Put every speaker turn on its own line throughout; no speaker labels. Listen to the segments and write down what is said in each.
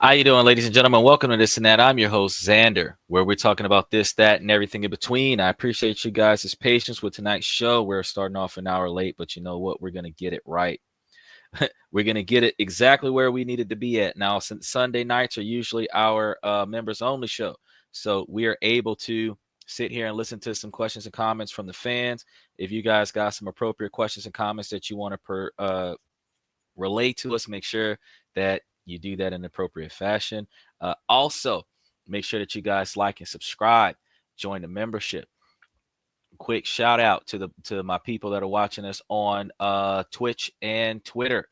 How you doing, ladies and gentlemen? Welcome to This and That. I'm your host, Xander, where we're talking about this, that, and everything in between. I appreciate you guys' patience with tonight's show. We're starting off an hour late, but you know what? We're going to get it right. We're going to get it exactly where we needed to be at. Now, since Sunday nights are usually our members-only show, so we are able to sit here and listen to some questions and comments from the fans. If you guys got some appropriate questions and comments that you want to relay to us, make sure that you do that in an appropriate fashion. Also, make sure that you guys like and subscribe, join the membership. Quick shout out to my people that are watching us on Twitch and Twitter.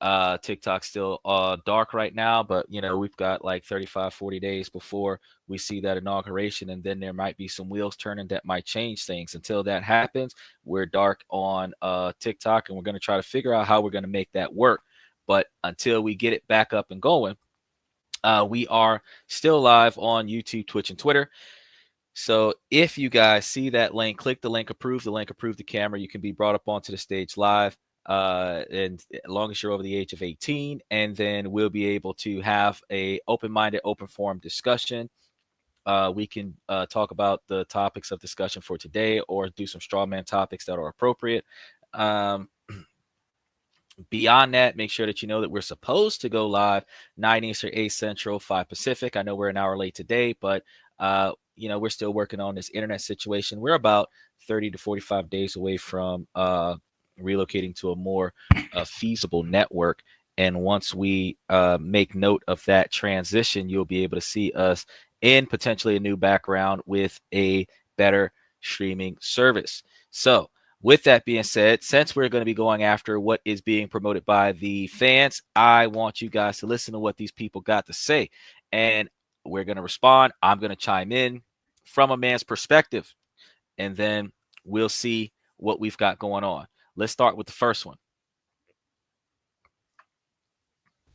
TikTok's still dark right now, but you know, we've got like 35-40 days before we see that inauguration, and then there might be some wheels turning that might change things. Until that happens, we're dark on TikTok, and we're going to try to figure out how we're going to make that work. But until we get it back up and going, we are still live on YouTube, Twitch, and Twitter. So if you guys see that link, click the link, approve the camera. You can be brought up onto the stage live, and as long as you're over the age of 18, and then we'll be able to have a open-minded, open-forum discussion. We can talk about the topics of discussion for today, or do some straw man topics that are appropriate. Beyond that, make sure that you know that we're supposed to go live 9 Eastern, 8 Central, 5 Pacific. I know we're an hour late today, but you know, we're still working on this internet situation. We're about 30 to 45 days away from relocating to a more feasible network. And once we make note of that transition, you'll be able to see us in potentially a new background with a better streaming service. So with that being said, since we're going to be going after what is being promoted by the fans, I want you guys to listen to what these people got to say. And we're going to respond. I'm going to chime in from a man's perspective, and then we'll see what we've got going on. Let's start with the first one.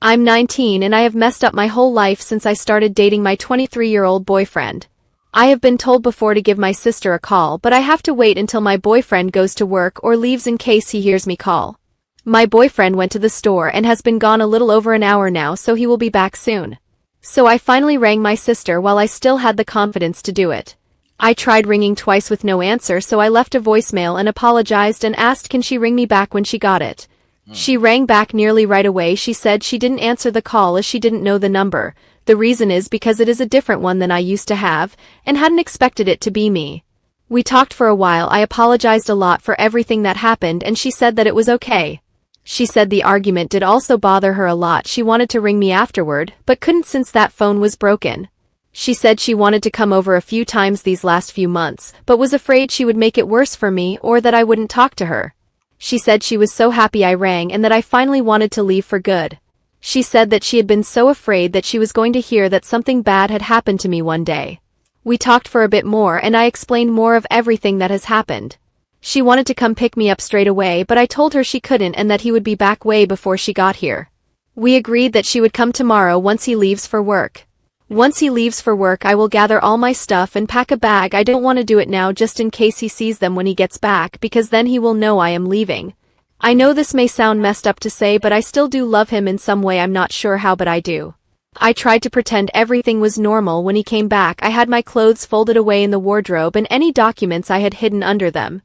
I'm 19 and I have messed up my whole life since I started dating my 23-year-old boyfriend. I have been told before to give my sister a call, but I have to wait until my boyfriend goes to work or leaves in case he hears me call. My boyfriend went to the store and has been gone a little over an hour now, so he will be back soon. So I finally rang my sister while I still had the confidence to do it. I tried ringing twice with no answer, so I left a voicemail and apologized and asked can she ring me back when she got it. She rang back nearly right away. She said she didn't answer the call as she didn't know the number. The reason is because it is a different one than I used to have, and hadn't expected it to be me. We talked for a while. I apologized a lot for everything that happened, and she said that it was okay. She said the argument did also bother her a lot. She wanted to ring me afterward, but couldn't since that phone was broken. She said she wanted to come over a few times these last few months, but was afraid she would make it worse for me or that I wouldn't talk to her. She said she was so happy I rang and that I finally wanted to leave for good. She said that she had been so afraid that she was going to hear that something bad had happened to me one day. We talked for a bit more and I explained more of everything that has happened. She wanted to come pick me up straight away, but I told her she couldn't and that he would be back way before she got here. We agreed that she would come tomorrow once he leaves for work. Once he leaves for work, I will gather all my stuff and pack a bag. I don't want to do it now just in case he sees them when he gets back, because then he will know I am leaving. I know this may sound messed up to say, but I still do love him in some way. I'm not sure how, but I do. I tried to pretend everything was normal. When he came back, I had my clothes folded away in the wardrobe and any documents I had hidden under them.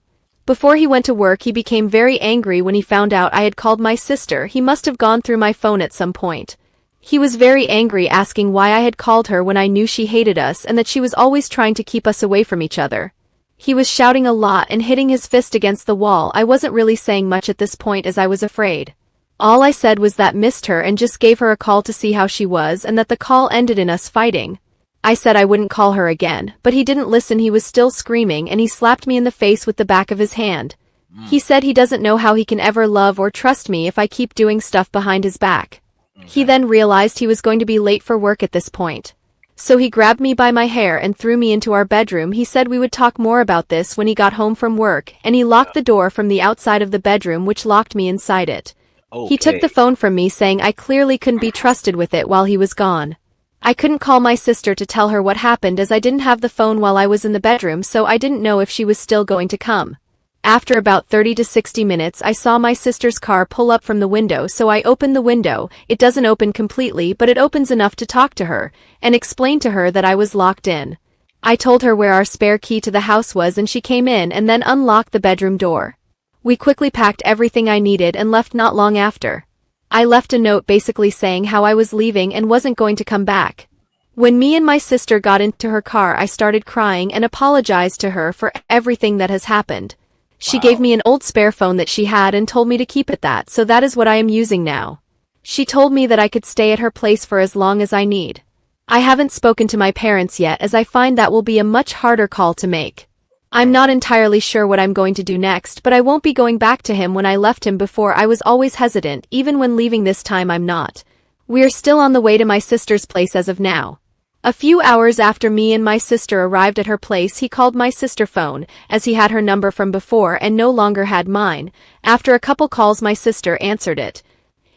Before he went to work, he became very angry when he found out I had called my sister. He must have gone through my phone at some point. He was very angry, asking why I had called her when I knew she hated us and that she was always trying to keep us away from each other. He was shouting a lot and hitting his fist against the wall. I wasn't really saying much at this point as I was afraid. All I said was that missed her and just gave her a call to see how she was, and that the call ended in us fighting. I said I wouldn't call her again, but he didn't listen. He was still screaming and he slapped me in the face with the back of his hand. He said he doesn't know how he can ever love or trust me if I keep doing stuff behind his back. He then realized he was going to be late for work at this point. So he grabbed me by my hair and threw me into our bedroom. He said we would talk more about this when he got home from work, and he locked the door from the outside of the bedroom, which locked me inside it. He took the phone from me, saying I clearly couldn't be trusted with it while he was gone. I couldn't call my sister to tell her what happened as I didn't have the phone while I was in the bedroom, so I didn't know if she was still going to come. After about 30 to 60 minutes, I saw my sister's car pull up from the window, so I opened the window. It doesn't open completely, but it opens enough to talk to her, and explain to her that I was locked in. I told her where our spare key to the house was and she came in and then unlocked the bedroom door. We quickly packed everything I needed and left not long after. I left a note basically saying how I was leaving and wasn't going to come back. When me and my sister got into her car, I started crying and apologized to her for everything that has happened. She gave
Wow.
me an old spare phone that she had and told me to keep it that, so that is what I am using now. She told me that I could stay at her place for as long as I need. I haven't spoken to my parents yet as I find that will be a much harder call to make. I'm not entirely sure what I'm going to do next, but I won't be going back to him when I left him before. I was always hesitant, even when leaving this time I'm not. We are still on the way to my sister's place as of now. A few hours after me and my sister arrived at her place, he called my sister phone, as he had her number from before and no longer had mine. After a couple calls my sister answered it.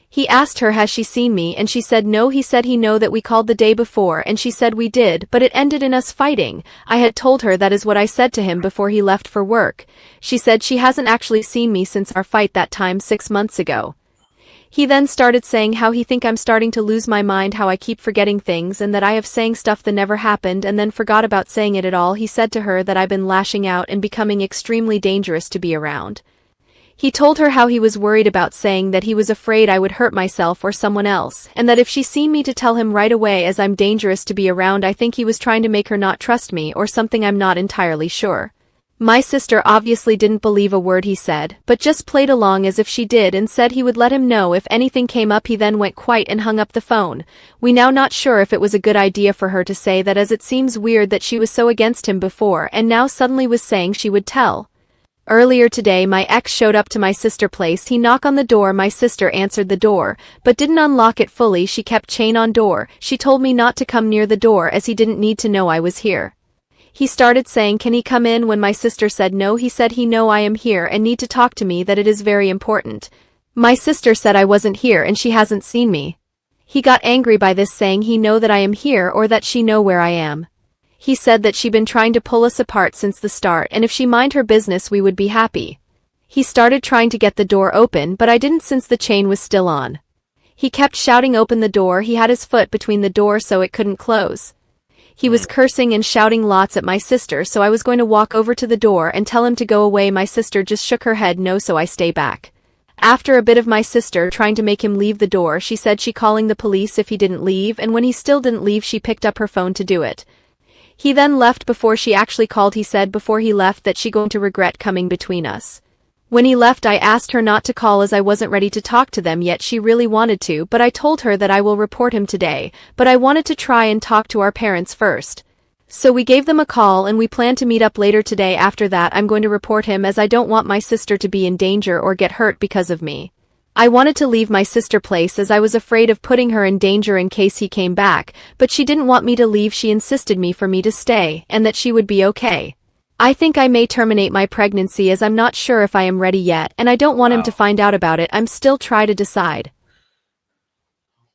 He asked her has she seen me and she said no. He said he know that we called the day before and she said we did, but it ended in us fighting. I had told her that is what I said to him before he left for work. She said she hasn't actually seen me since our fight that time 6 months ago. He then started saying how he think I'm starting to lose my mind, how I keep forgetting things and that I have saying stuff that never happened and then forgot about saying it at all. He said to her that I've been lashing out and becoming extremely dangerous to be around. He told her how he was worried about saying that he was afraid I would hurt myself or someone else, and that if she seen me to tell him right away as I'm dangerous to be around. I think he was trying to make her not trust me or something, I'm not entirely sure. My sister obviously didn't believe a word he said, but just played along as if she did and said he would let him know if anything came up. He then went quiet and hung up the phone. We now not sure if it was a good idea for her to say that, as it seems weird that she was so against him before and now suddenly was saying she would tell. Earlier today my ex showed up to my sister's place. He knocked on the door. My sister answered the door, but didn't unlock it fully. She kept chain on door. She told me not to come near the door as he didn't need to know I was here. He started saying can he come in when my sister said no. He said he know I am here and need to talk to me, that it is very important. My sister said I wasn't here and she hasn't seen me. He got angry by this, saying he know that I am here or that she know where I am. He said that she been trying to pull us apart since the start and if she mind her business we would be happy. He started trying to get the door open but I didn't since the chain was still on. He kept shouting open the door. He had his foot between the door so it couldn't close. He was cursing and shouting lots at my sister, so I was going to walk over to the door and tell him to go away. My sister just shook her head no, so I stay back. After a bit of my sister trying to make him leave the door, she said she calling the police if he didn't leave, and when he still didn't leave she picked up her phone to do it. He then left before she actually called. He said before he left that she going to regret coming between us. When he left I asked her not to call as I wasn't ready to talk to them yet. She really wanted to, but I told her that I will report him today, but I wanted to try and talk to our parents first. So we gave them a call and we plan to meet up later today. After that I'm going to report him as I don't want my sister to be in danger or get hurt because of me. I wanted to leave my sister place as I was afraid of putting her in danger in case he came back, but she didn't want me to leave. She insisted me for me to stay and that she would be okay. I think I may terminate my pregnancy as I'm not sure if I am ready yet and I don't want him to
Wow.
find out about it. I'm still trying to decide.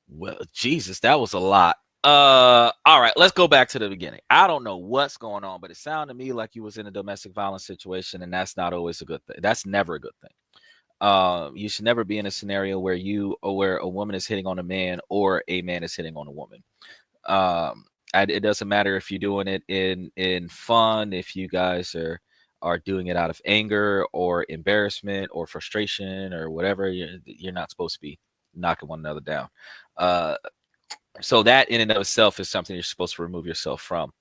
Well, Jesus, that was a lot. All right, let's go back to the beginning. I don't know what's going on, but it sounded to me like you was in a domestic violence situation, and that's not always a good thing. That's never a good thing. You should never be in a scenario where where a woman is hitting on a man or a man is hitting on a woman. It doesn't matter if you're doing it in fun, if you guys are doing it out of anger or embarrassment or frustration or whatever. You're not supposed to be knocking one another down. So that in and of itself is something you're supposed to remove yourself from.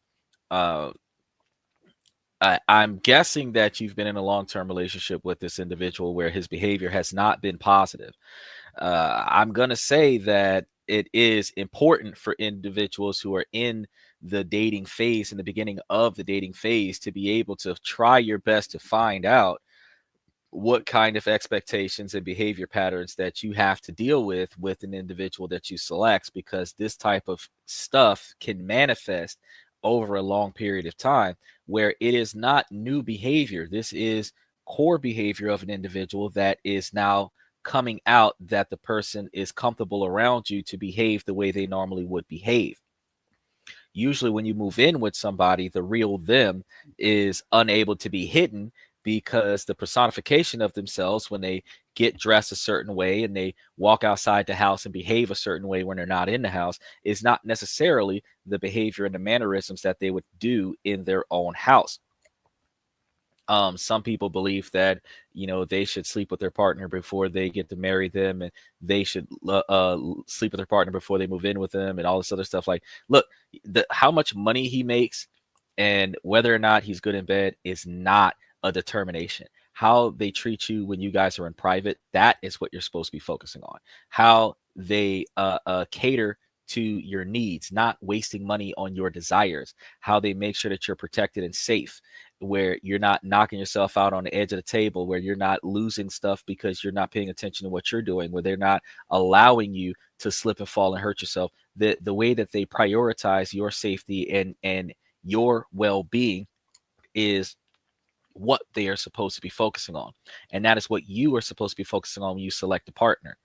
I'm guessing that you've been in a long-term relationship with this individual where his behavior has not been positive. I'm going to say that it is important for individuals who are in the dating phase, in the beginning of the dating phase, to be able to try your best to find out what kind of expectations and behavior patterns that you have to deal with an individual that you select, because this type of stuff can manifest over a long period of time where it is not new behavior. This is core behavior of an individual that is now coming out, that the person is comfortable around you to behave the way they normally would behave. Usually when you move in with somebody, the real them is unable to be hidden because the personification of themselves when they get dressed a certain way and they walk outside the house and behave a certain way when they're not in the house is not necessarily the behavior and the mannerisms that they would do in their own house. Some people believe that they should sleep with their partner before they get to marry them, and they should sleep with their partner before they move in with them, and all this other stuff. Like, look, how much money he makes and whether or not he's good in bed is not a determination. How they treat you when you guys are in private, that is what you're supposed to be focusing on. How they cater to your needs, not wasting money on your desires. How they make sure that you're protected and safe, where you're not knocking yourself out on the edge of the table, where you're not losing stuff because you're not paying attention to what you're doing, where they're not allowing you to slip and fall and hurt yourself. The way that they prioritize your safety and your well-being is what they are supposed to be focusing on. And that is what you are supposed to be focusing on when you select a partner.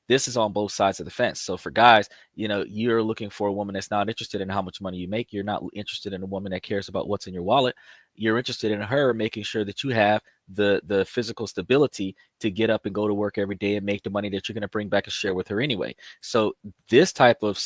This is on both sides of the fence. So for guys, you're looking for a woman that's not interested in how much money you make. You're not interested in a woman that cares about what's in your wallet. You're interested in her making sure that you have the physical stability to get up and go to work every day and make the money that you're going to bring back and share with her anyway. So this type of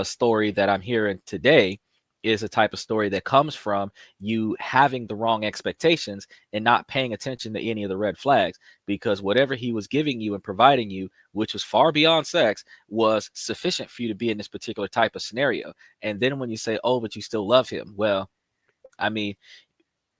story that I'm hearing today is a type of story that comes from you having the wrong expectations and not paying attention to any of the red flags, because whatever he was giving you and providing you, which was far beyond sex, was sufficient for you to be in this particular type of scenario. And then when you say, oh, but you still love him, well, I mean,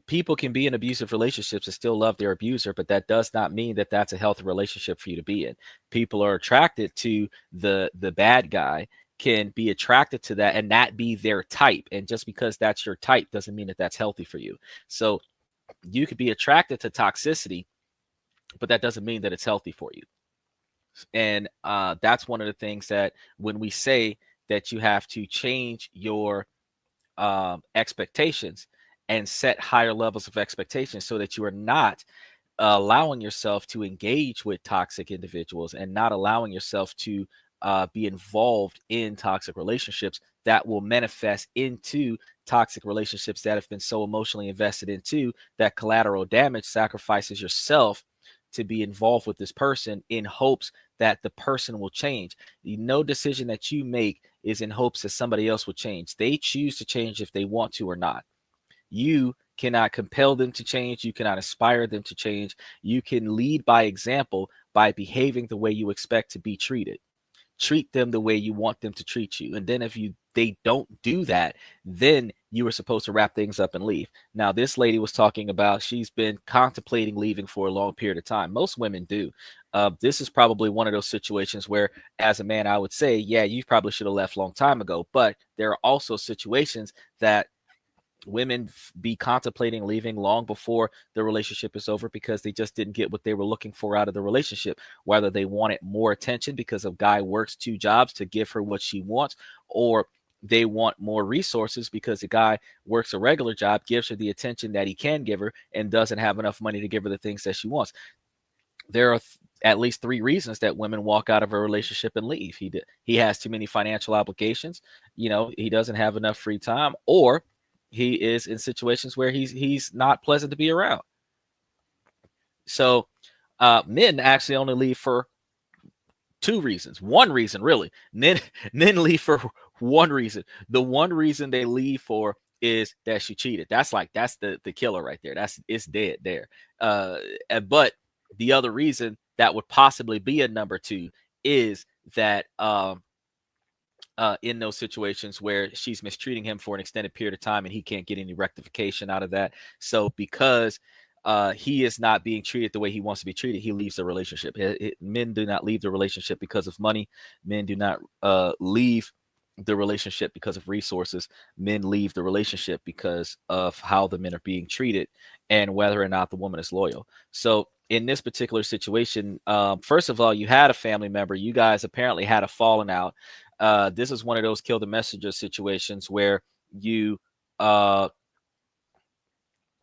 people can be in abusive relationships and still love their abuser, but that does not mean that that's a healthy relationship for you to be in. People are attracted to the bad guy, can be attracted to that and that be their type. And just because that's your type doesn't mean that that's healthy for you. So you could be attracted to toxicity, but that doesn't mean that it's healthy for you. And that's one of the things that when we say that you have to change your expectations and set higher levels of expectations so that you are not allowing yourself to engage with toxic individuals and not allowing yourself to be involved in toxic relationships that will manifest into toxic relationships that have been so emotionally invested into that collateral damage sacrifices yourself to be involved with this person in hopes that the person will change. No decision that you make is in hopes that somebody else will change. They choose to change if they want to or not. You cannot compel them to change. You cannot inspire them to change. You can lead by example by behaving the way you expect to be treated. Treat them the way you want them to treat you. And then if they don't do that, then you were supposed to wrap things up and leave. Now, this lady was talking about she's been contemplating leaving for a long period of time. Most women do. This is probably one of those situations where, as a man, I would say, yeah, you probably should have left a long time ago. But there are also situations that women be contemplating leaving long before the relationship is over because they just didn't get what they were looking for out of the relationship. Whether they wanted more attention because a guy works 2 jobs to give her what she wants, or they want more resources because the guy works a regular job, gives her the attention that he can give her, and doesn't have enough money to give her the things that she wants. There are at least 3 reasons that women walk out of a relationship and leave. He has too many financial obligations, he doesn't have enough free time, or he is in situations where he's not pleasant to be around. So men actually only leave for 2 reasons. One reason, really. Men leave for one reason. The one reason they leave for is that she cheated. That's the killer right there. It's dead there. But the other reason that would possibly be a number 2 is that in those situations where she's mistreating him for an extended period of time and he can't get any rectification out of that. So because he is not being treated the way he wants to be treated, he leaves the relationship. Men do not leave the relationship because of money. Men do not leave the relationship because of resources. Men leave the relationship because of how the men are being treated and whether or not the woman is loyal. So in this particular situation, first of all, you had a family member. You guys apparently had a falling out. This is one of those kill the messenger situations where you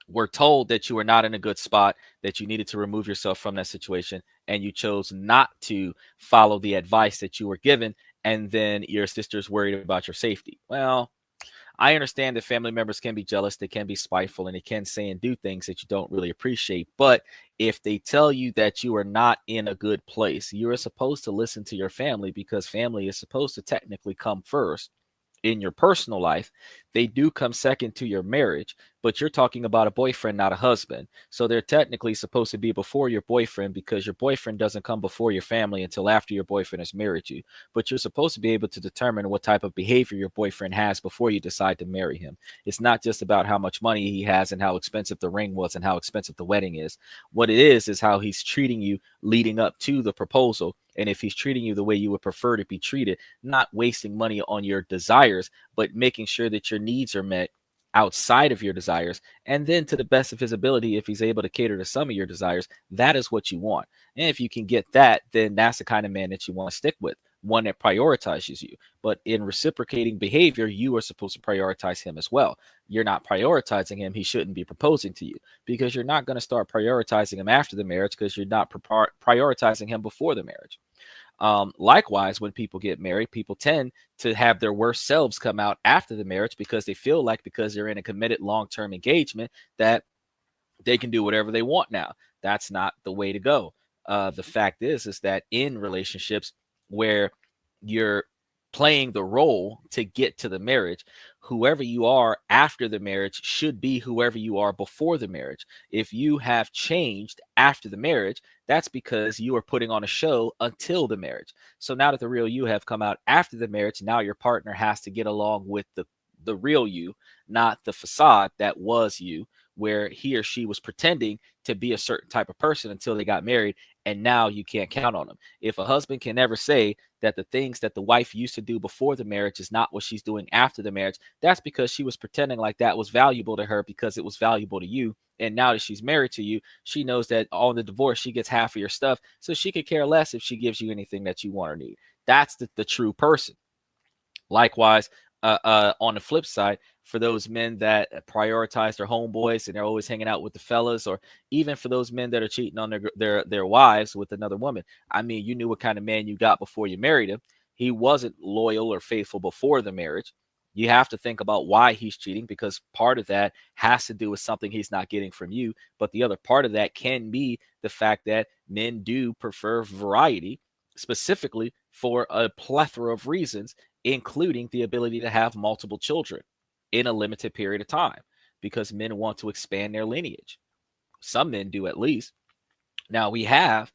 were told that you were not in a good spot, that you needed to remove yourself from that situation, and you chose not to follow the advice that you were given, and then your sister's worried about your safety. Well, I understand that family members can be jealous, they can be spiteful, and they can say and do things that you don't really appreciate. But if they tell you that you are not in a good place, you are supposed to listen to your family, because family is supposed to technically come first in your personal life. They do come second to your marriage, but you're talking about a boyfriend, not a husband. So they're technically supposed to be before your boyfriend, because your boyfriend doesn't come before your family until after your boyfriend has married you. But you're supposed to be able to determine what type of behavior your boyfriend has before you decide to marry him. It's not just about how much money he has and how expensive the ring was and how expensive the wedding is. What it is how he's treating you leading up to the proposal. And if he's treating you the way you would prefer to be treated, not wasting money on your desires, but making sure that your needs are met outside of your desires. And then, to the best of his ability, if he's able to cater to some of your desires, that is what you want. And if you can get that, then that's the kind of man that you want to stick with, one that prioritizes you. But in reciprocating behavior, you are supposed to prioritize him as well. You're not prioritizing him, he shouldn't be proposing to you, because you're not going to start prioritizing him after the marriage, because you're not prioritizing him before the marriage. Likewise, when people get married, people tend to have their worst selves come out after the marriage, because they feel like, because they're in a committed long-term engagement, that they can do whatever they want now. That's not the way to go. The fact is that in relationships where you're playing the role to get to the marriage, whoever you are after the marriage should be whoever you are before the marriage. If you have changed after the marriage, that's because you are putting on a show until the marriage. So now that the real you have come out after the marriage, now your partner has to get along with the real you, not the facade that was you, where he or she was pretending to be a certain type of person until they got married, and now you can't count on them. If a husband can never say that the things that the wife used to do before the marriage is not what she's doing after the marriage, that's because she was pretending like that was valuable to her because it was valuable to you. And now that she's married to you, she knows that on the divorce, she gets half of your stuff. So she could care less if she gives you anything that you want or need. That's the true person. Likewise, on the flip side, for those men that prioritize their homeboys and they're always hanging out with the fellas, or even for those men that are cheating on their wives with another woman. I mean, you knew what kind of man you got before you married him. He wasn't loyal or faithful before the marriage. You have to think about why he's cheating, because part of that has to do with something he's not getting from you. But the other part of that can be the fact that men do prefer variety, specifically for a plethora of reasons, including the ability to have multiple children in a limited period of time, because men want to expand their lineage. Some men do, at least. Now we have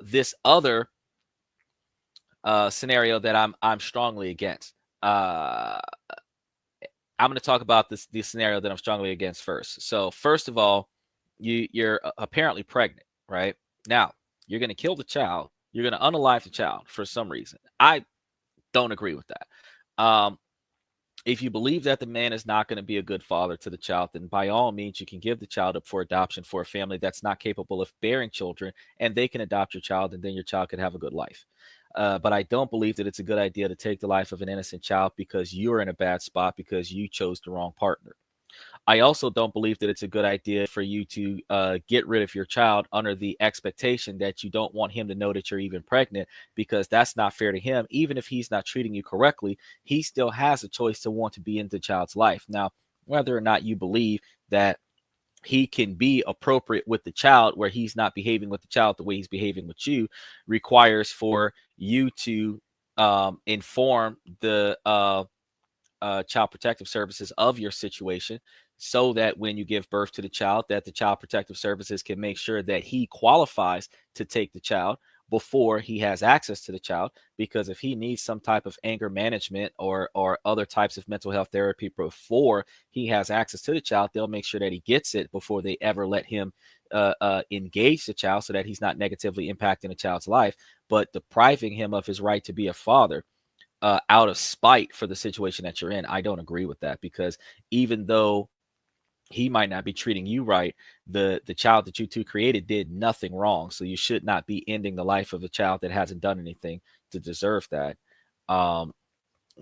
this other scenario that I'm strongly against. I'm going to talk about this scenario that I'm strongly against first. So first of all, you're apparently pregnant, right? Now you're going to kill the child. You're going to unalive the child for some reason. I don't agree with that. If you believe that the man is not going to be a good father to the child, then by all means, you can give the child up for adoption for a family that's not capable of bearing children, and they can adopt your child, and then your child can have a good life. But I don't believe that it's a good idea to take the life of an innocent child because you're in a bad spot because you chose the wrong partner. I also don't believe that it's a good idea for you to get rid of your child under the expectation that you don't want him to know that you're even pregnant, because that's not fair to him. Even if he's not treating you correctly, he still has a choice to want to be in the child's life. Now, whether or not you believe that he can be appropriate with the child, where he's not behaving with the child the way he's behaving with you, requires for you to inform the child protective services of your situation, so that when you give birth to the child, that the child protective services can make sure that he qualifies to take the child before he has access to the child. Because if he needs some type of anger management or other types of mental health therapy before he has access to the child, they'll make sure that he gets it before they ever let him engage the child, so that he's not negatively impacting the child's life. But depriving him of his right to be a father out of spite for the situation that you're in, I don't agree with that. Because even though he might not be treating you right, the child that you two created did nothing wrong. So you should not be ending the life of a child that hasn't done anything to deserve that.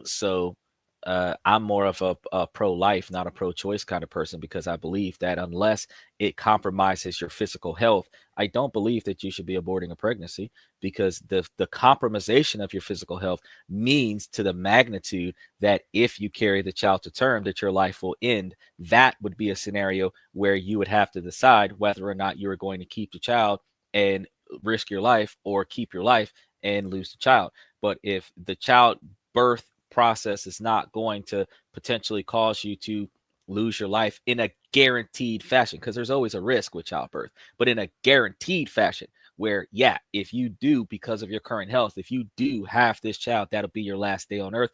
So I'm more of a pro-life, not a pro-choice kind of person, because I believe that unless it compromises your physical health, I don't believe that you should be aborting a pregnancy, because the compromisation of your physical health means to the magnitude that if you carry the child to term, that your life will end. That would be a scenario where you would have to decide whether or not you are going to keep the child and risk your life, or keep your life and lose the child. But if the child birth process is not going to potentially cause you to lose your life in a guaranteed fashion, because there's always a risk with childbirth, but in a guaranteed fashion where, yeah, if you do, because of your current health, if you do have this child, that'll be your last day on earth.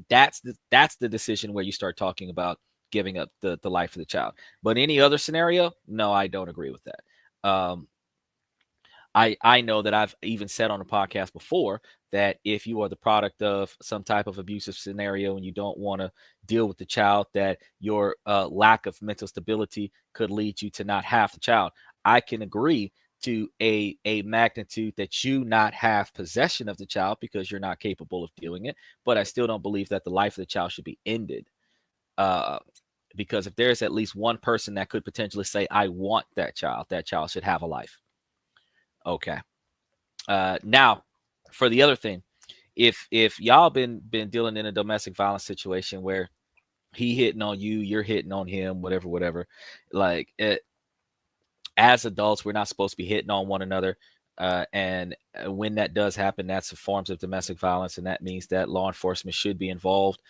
That's the decision where you start talking about giving up the life of the child. But any other scenario, no, I don't agree with that. I know that I've even said on a podcast before that if you are the product of some type of abusive scenario and you don't want to deal with the child, that your lack of mental stability could lead you to not have the child. I can agree to a magnitude that you not have possession of the child because you're not capable of doing it, but I still don't believe that the life of the child should be ended. Uh, because if there's at least one person that could potentially say, I want that child should have a life. Okay. Now, for the other thing, if y'all been dealing in a domestic violence situation where he hitting on you, you're hitting on him, whatever, like as adults, we're not supposed to be hitting on one another. And when that does happen, that's forms of domestic violence, and that means that law enforcement should be involved.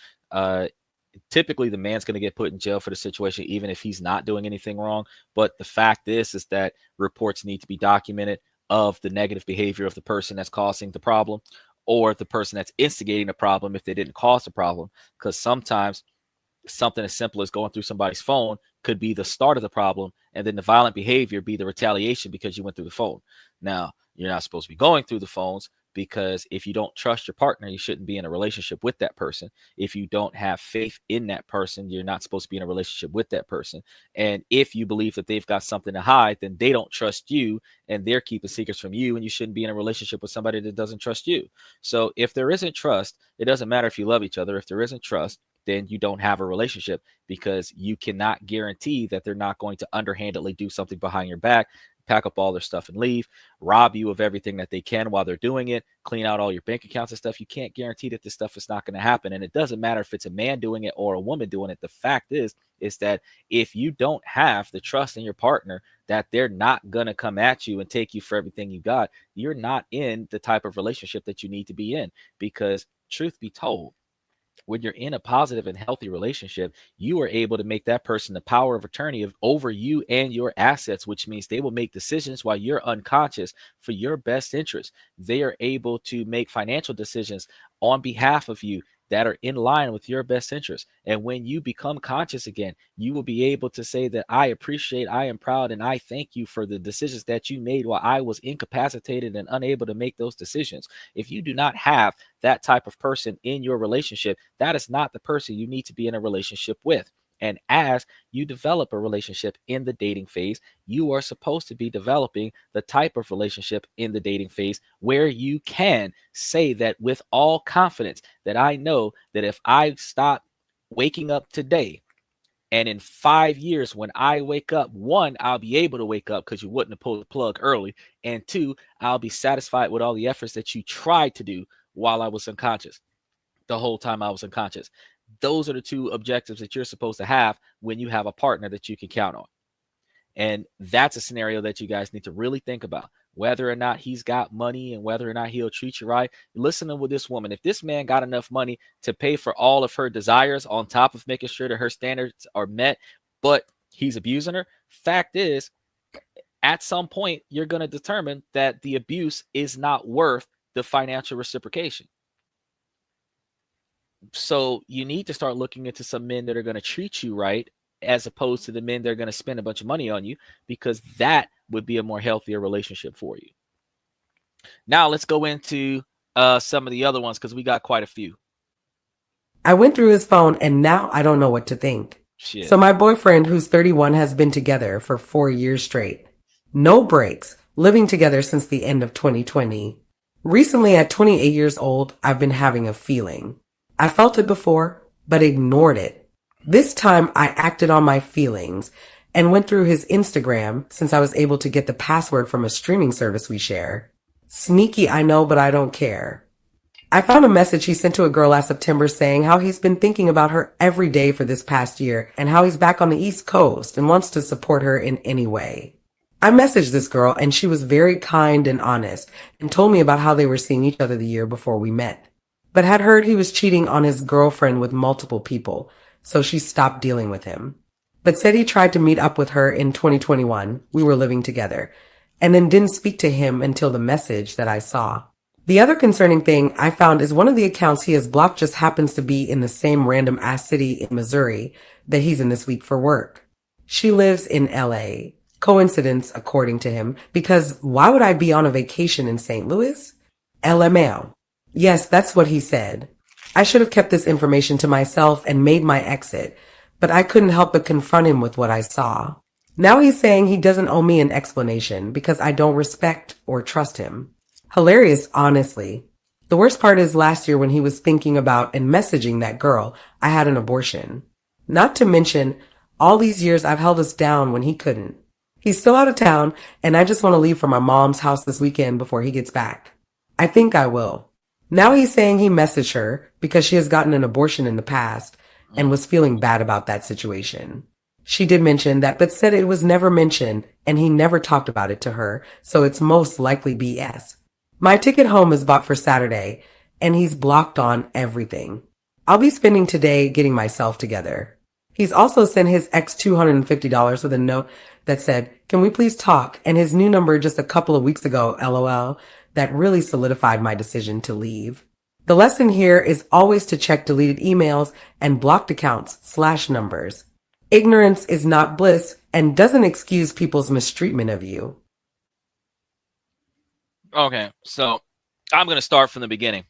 Typically, the man's going to get put in jail for the situation, even if he's not doing anything wrong. But the fact is that reports need to be documented of the negative behavior of the person that's causing the problem, or the person that's instigating the problem if they didn't cause the problem. Because sometimes something as simple as going through somebody's phone could be the start of the problem, and then the violent behavior be the retaliation because you went through the phone. Now, you're not supposed to be going through the phones, because if you don't trust your partner, you shouldn't be in a relationship with that person. If you don't have faith in that person, you're not supposed to be in a relationship with that person. And if you believe that they've got something to hide, then they don't trust you and they're keeping secrets from you, and you shouldn't be in a relationship with somebody that doesn't trust you. So if there isn't trust, it doesn't matter if you love each other. If there isn't trust, then you don't have a relationship, because you cannot guarantee that they're not going to underhandedly do something behind your back, pack up all their stuff and leave, rob you of everything that they can while they're doing it, clean out all your bank accounts and stuff. You can't guarantee that this stuff is not going to happen. And it doesn't matter if it's a man doing it or a woman doing it. The fact is that if you don't have the trust in your partner that they're not going to come at you and take you for everything you got, you're not in the type of relationship that you need to be in. Because truth be told, when you're in a positive and healthy relationship, you are able to make that person the power of attorney over you and your assets, which means they will make decisions while you're unconscious for your best interest. They are able to make financial decisions on behalf of you that are in line with your best interest. And when you become conscious again, you will be able to say that I appreciate, I am proud, and I thank you for the decisions that you made while I was incapacitated and unable to make those decisions. If you do not have that type of person in your relationship, that is not the person you need to be in a relationship with. And as you develop a relationship in the dating phase, you are supposed to be developing the type of relationship in the dating phase where you can say that with all confidence that I know that if I stop waking up today, and in 5 years, when I wake up, one, I'll be able to wake up because you wouldn't have pulled the plug early. And two, I'll be satisfied with all the efforts that you tried to do while I was unconscious, the whole time I was unconscious. Those are the two objectives that you're supposed to have when you have a partner that you can count on. And that's a scenario that you guys need to really think about, whether or not he's got money and whether or not he'll treat you right. Listen to this woman. If this man got enough money to pay for all of her desires on top of making sure that her standards are met, but he's abusing her, fact is, at some point, you're going to determine that the abuse is not worth the financial reciprocation. So you need to start looking into some men that are going to treat you right, as opposed to the men that are going to spend a bunch of money on you, because that would be a more healthier relationship for you. Now let's go into some of the other ones, because we got quite a few.
I went through his phone and now I don't know what to think.
Shit.
So my boyfriend, who's 31, has been together for 4 years straight. No breaks, living together since the end of 2020. Recently, at 28 years old, I've been having a feeling. I felt it before, but ignored it. This time I acted on my feelings and went through his Instagram since I was able to get the password from a streaming service we share. Sneaky, I know, but I don't care. I found a message he sent to a girl last September saying how he's been thinking about her every day for this past year and how he's back on the East Coast and wants to support her in any way. I messaged this girl and she was very kind and honest and told me about how they were seeing each other the year before we met, but had heard he was cheating on his girlfriend with multiple people, so she stopped dealing with him. But said he tried to meet up with her in 2021, we were living together, and then didn't speak to him until the message that I saw. The other concerning thing I found is one of the accounts he has blocked just happens to be in the same random ass city in Missouri that he's in this week for work. She lives in LA. Coincidence, according to him, because why would I be on a vacation in St. Louis? LMAO. Yes, that's what he said. I should have kept this information to myself and made my exit, but I couldn't help but confront him with what I saw. Now he's saying he doesn't owe me an explanation because I don't respect or trust him. Hilarious, honestly. The worst part is last year when he was thinking about and messaging that girl, I had an abortion. Not to mention, all these years I've held us down when he couldn't. He's still out of town, and I just want to leave for my mom's house this weekend before he gets back. I think I will. Now he's saying he messaged her because she has gotten an abortion in the past and was feeling bad about that situation. She did mention that, but said it was never mentioned and he never talked about it to her, so it's most likely BS. My ticket home is bought for Saturday, and he's blocked on everything. I'll be spending today getting myself together. He's also sent his ex $250 with a note that said, "Can we please talk?" and his new number just a couple of weeks ago, LOL, that really solidified my decision to leave. The lesson here is always to check deleted emails and blocked accounts / numbers. Ignorance is not bliss and doesn't excuse people's mistreatment of you.
Okay, so I'm going to start from the beginning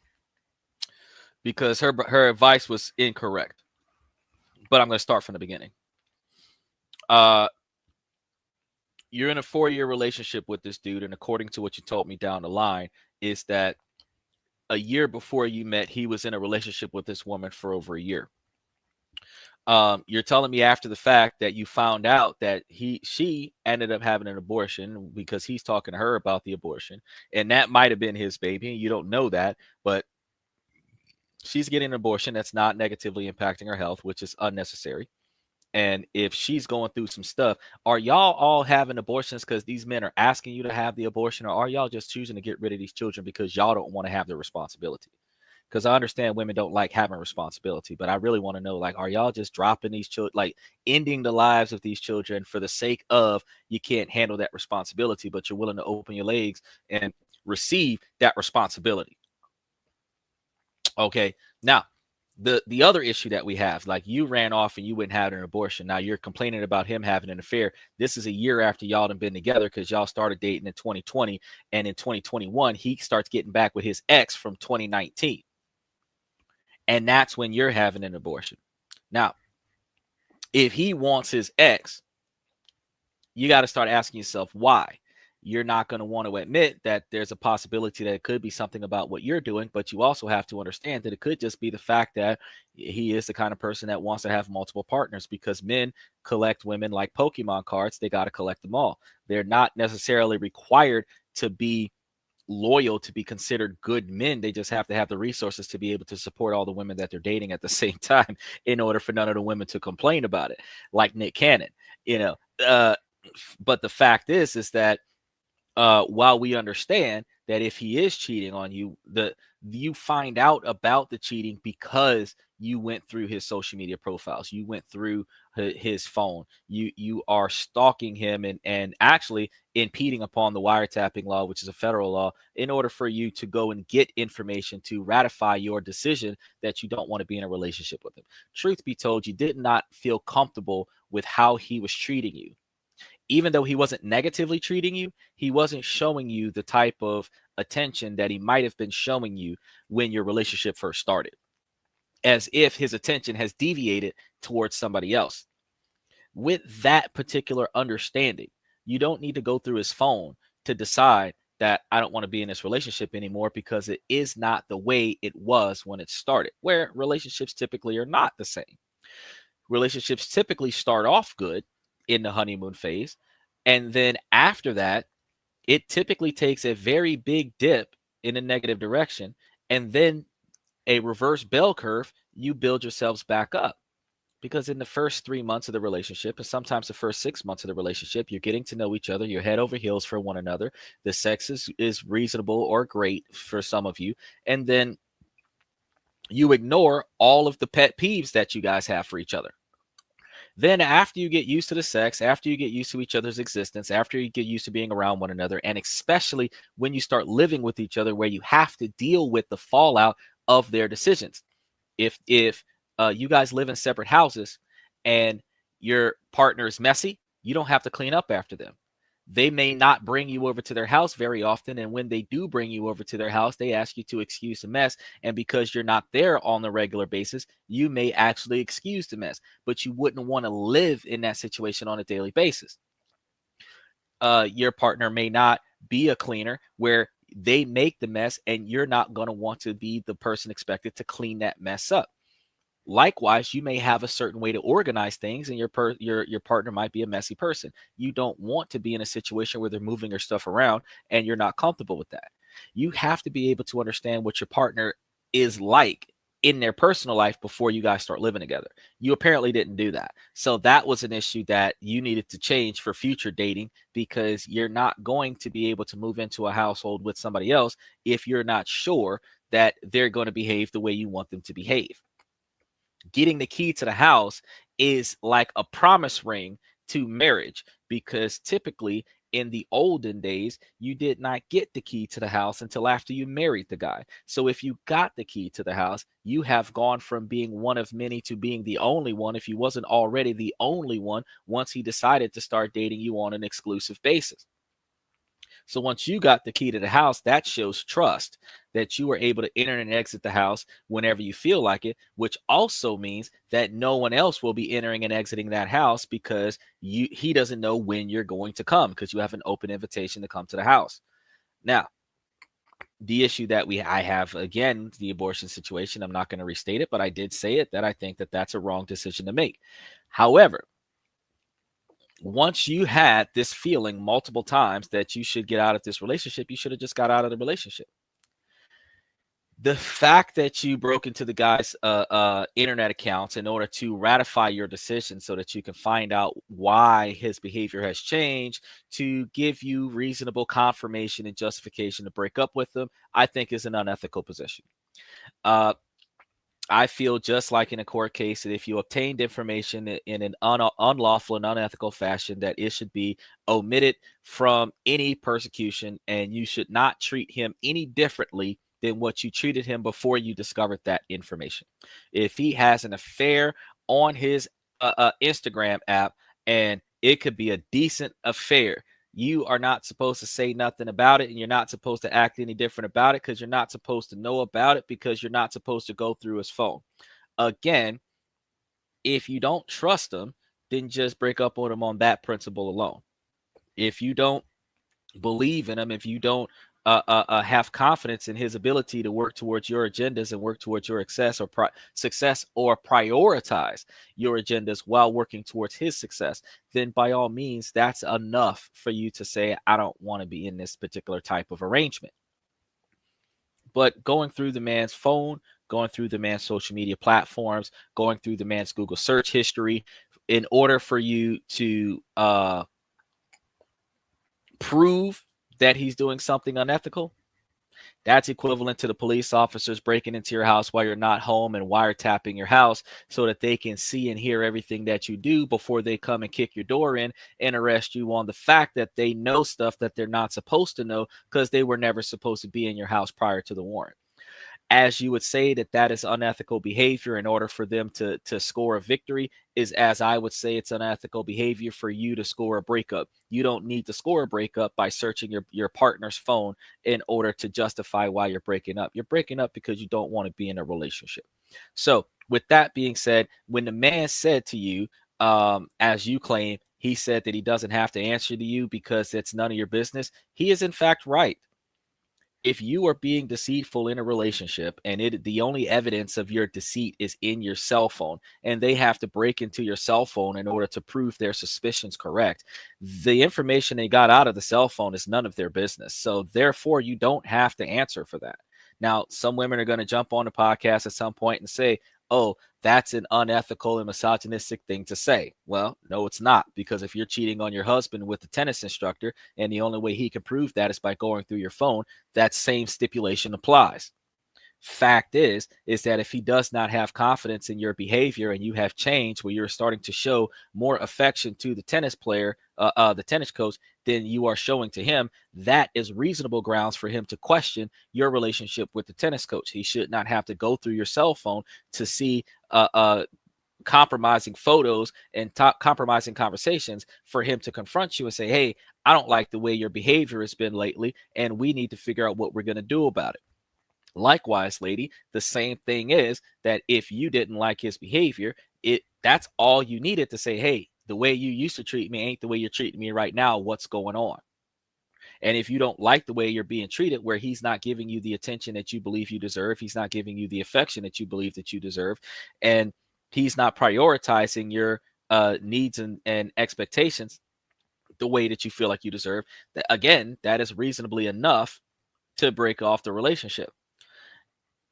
because her advice was incorrect. But I'm going to start from the beginning. You're in a 4-year relationship with this dude, and according to what you told me down the line, is that a year before you met, he was in a relationship with this woman for over a year. You're telling me after the fact that you found out that she ended up having an abortion because he's talking to her about the abortion, and that might have been his baby. You don't know that, but she's getting an abortion that's not negatively impacting her health, which is unnecessary. And if she's going through some stuff, are y'all all having abortions because these men are asking you to have the abortion, or are y'all just choosing to get rid of these children because y'all don't want to have the responsibility? Because I understand women don't like having responsibility, but I really want to know, like, are y'all just dropping these children, like ending the lives of these children for the sake of you can't handle that responsibility, but you're willing to open your legs and receive that responsibility? Okay, now the other issue that we have, like, you ran off and you went and had an abortion. Now you're complaining about him having an affair. This is a year after y'all done been together because y'all started dating in 2020, and in 2021 he starts getting back with his ex from 2019. And that's when you're having an abortion. Now, if he wants his ex, you got to start asking yourself why. You're not going to want to admit that there's a possibility that it could be something about what you're doing, but you also have to understand that it could just be the fact that he is the kind of person that wants to have multiple partners, because men collect women like Pokemon cards. They got to collect them all. They're not necessarily required to be loyal to be considered good men. They just have to have the resources to be able to support all the women that they're dating at the same time in order for none of the women to complain about it, like Nick Cannon, but the fact is that while we understand that if he is cheating on you, you find out about the cheating because you went through his social media profiles, you went through his phone, you are stalking him and actually impeding upon the wiretapping law, which is a federal law, in order for you to go and get information to ratify your decision that you don't want to be in a relationship with him. Truth be told, you did not feel comfortable with how he was treating you. Even though he wasn't negatively treating you, he wasn't showing you the type of attention that he might have been showing you when your relationship first started, as if his attention has deviated towards somebody else. With that particular understanding, you don't need to go through his phone to decide that I don't want to be in this relationship anymore because it is not the way it was when it started, where relationships typically are not the same. Relationships typically start off good in the honeymoon phase. And then after that, it typically takes a very big dip in a negative direction. And then a reverse bell curve, you build yourselves back up. Because in the first 3 months of the relationship, and sometimes the first 6 months of the relationship, you're getting to know each other. You're head over heels for one another. The sex is reasonable or great for some of you. And then you ignore all of the pet peeves that you guys have for each other. Then after you get used to the sex, after you get used to each other's existence, after you get used to being around one another, and especially when you start living with each other where you have to deal with the fallout of their decisions. If you guys live in separate houses and your partner is messy, you don't have to clean up after them. They may not bring you over to their house very often. And when they do bring you over to their house, they ask you to excuse the mess. And because you're not there on a regular basis, you may actually excuse the mess, but you wouldn't want to live in that situation on a daily basis. Your partner may not be a cleaner where they make the mess and you're not going to want to be the person expected to clean that mess up. Likewise, you may have a certain way to organize things, and your partner might be a messy person. You don't want to be in a situation where they're moving your stuff around and you're not comfortable with that. You have to be able to understand what your partner is like in their personal life before you guys start living together. You apparently didn't do that. So that was an issue that you needed to change for future dating, because you're not going to be able to move into a household with somebody else if you're not sure that they're going to behave the way you want them to behave. Getting the key to the house is like a promise ring to marriage, because typically in the olden days, you did not get the key to the house until after you married the guy. So if you got the key to the house, you have gone from being one of many to being the only one, if you wasn't already the only one, once he decided to start dating you on an exclusive basis. So once you got the key to the house, that shows trust, that you were able to enter and exit the house whenever you feel like it, which also means that no one else will be entering and exiting that house, because he doesn't know when you're going to come, because you have an open invitation to come to the house. Now, the issue that I have, again, the abortion situation, I'm not going to restate it, but I did say it, that I think that that's a wrong decision to make. However, once you had this feeling multiple times that you should get out of this relationship, you should have just got out of the relationship. The fact that you broke into the guy's internet accounts in order to ratify your decision so that you can find out why his behavior has changed, to give you reasonable confirmation and justification to break up with them, I think is an unethical position. I feel just like in a court case that if you obtained information in an unlawful and unethical fashion, that it should be omitted from any persecution, and you should not treat him any differently than what you treated him before you discovered that information. If he has an affair on his Instagram app, and it could be a decent affair, you are not supposed to say nothing about it, and you're not supposed to act any different about it, because you're not supposed to know about it, because you're not supposed to go through his phone. Again, if you don't trust him, then just break up with him on that principle alone. If you don't believe in him, if you don't have confidence in his ability to work towards your agendas and work towards your success, or prioritize your agendas while working towards his success, then by all means, that's enough for you to say, I don't want to be in this particular type of arrangement. But going through the man's phone, going through the man's social media platforms, going through the man's Google search history, in order for you to prove that he's doing something unethical, that's equivalent to the police officers breaking into your house while you're not home and wiretapping your house so that they can see and hear everything that you do before they come and kick your door in and arrest you on the fact that they know stuff that they're not supposed to know, because they were never supposed to be in your house prior to the warrant. As you would say that is unethical behavior in order for them to score a victory, is as I would say it's unethical behavior for you to score a breakup. You don't need to score a breakup by searching your partner's phone in order to justify why you're breaking up. You're breaking up because you don't want to be in a relationship. So with that being said, when the man said to you, as you claim, he said that he doesn't have to answer to you because it's none of your business, he is in fact right. If you are being deceitful in a relationship and the only evidence of your deceit is in your cell phone, and they have to break into your cell phone in order to prove their suspicions correct, the information they got out of the cell phone is none of their business. So therefore, you don't have to answer for that. Now, some women are going to jump on the podcast at some point and say, oh, that's an unethical and misogynistic thing to say. Well, no, it's not, because if you're cheating on your husband with the tennis instructor and the only way he can prove that is by going through your phone, that same stipulation applies. Fact is that if he does not have confidence in your behavior and you have changed where you're starting to show more affection to the tennis player, the tennis coach, than you are showing to him, that is reasonable grounds for him to question your relationship with the tennis coach. He should not have to go through your cell phone to see compromising photos and compromising conversations for him to confront you and say, hey, I don't like the way your behavior has been lately, and we need to figure out what we're going to do about it. Likewise, lady, the same thing is that if you didn't like his behavior, that's all you needed to say, hey, the way you used to treat me ain't the way you're treating me right now. What's going on? And if you don't like the way you're being treated, where he's not giving you the attention that you believe you deserve, he's not giving you the affection that you believe that you deserve, and he's not prioritizing your needs and expectations the way that you feel like you deserve, that, again, that is reasonably enough to break off the relationship.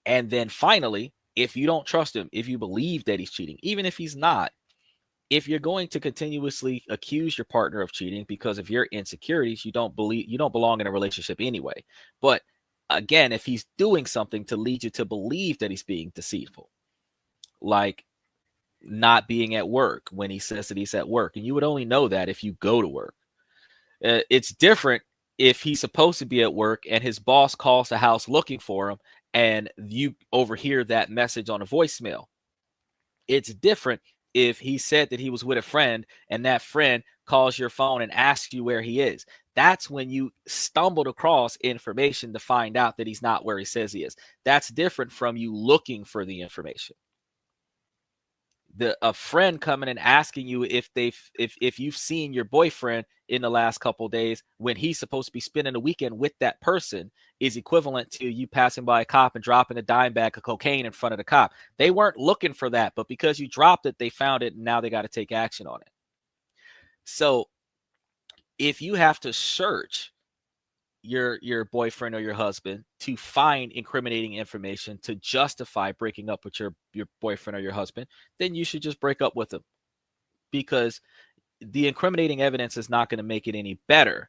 And then finally, if you don't trust him, if you believe that he's cheating, even if he's not, if you're going to continuously accuse your partner of cheating because of your insecurities, you don't belong in a relationship anyway. But again, if he's doing something to lead you to believe that he's being deceitful, like not being at work when he says that he's at work, and you would only know that if you go to work. It's different if he's supposed to be at work and his boss calls the house looking for him and you overhear that message on a voicemail. It's different if he said that he was with a friend and that friend calls your phone and asks you where he is. That's when you stumbled across information to find out that he's not where he says he is. That's different from you looking for the information. A friend coming and asking you if you've seen your boyfriend in the last couple of days when he's supposed to be spending the weekend with that person is equivalent to you passing by a cop and dropping a dime bag of cocaine in front of the cop. They weren't looking for that, but because you dropped it, they found it, and now they got to take action on it. So if you have to search your boyfriend or your husband to find incriminating information to justify breaking up with your boyfriend or your husband, then you should just break up with them, because the incriminating evidence is not going to make it any better.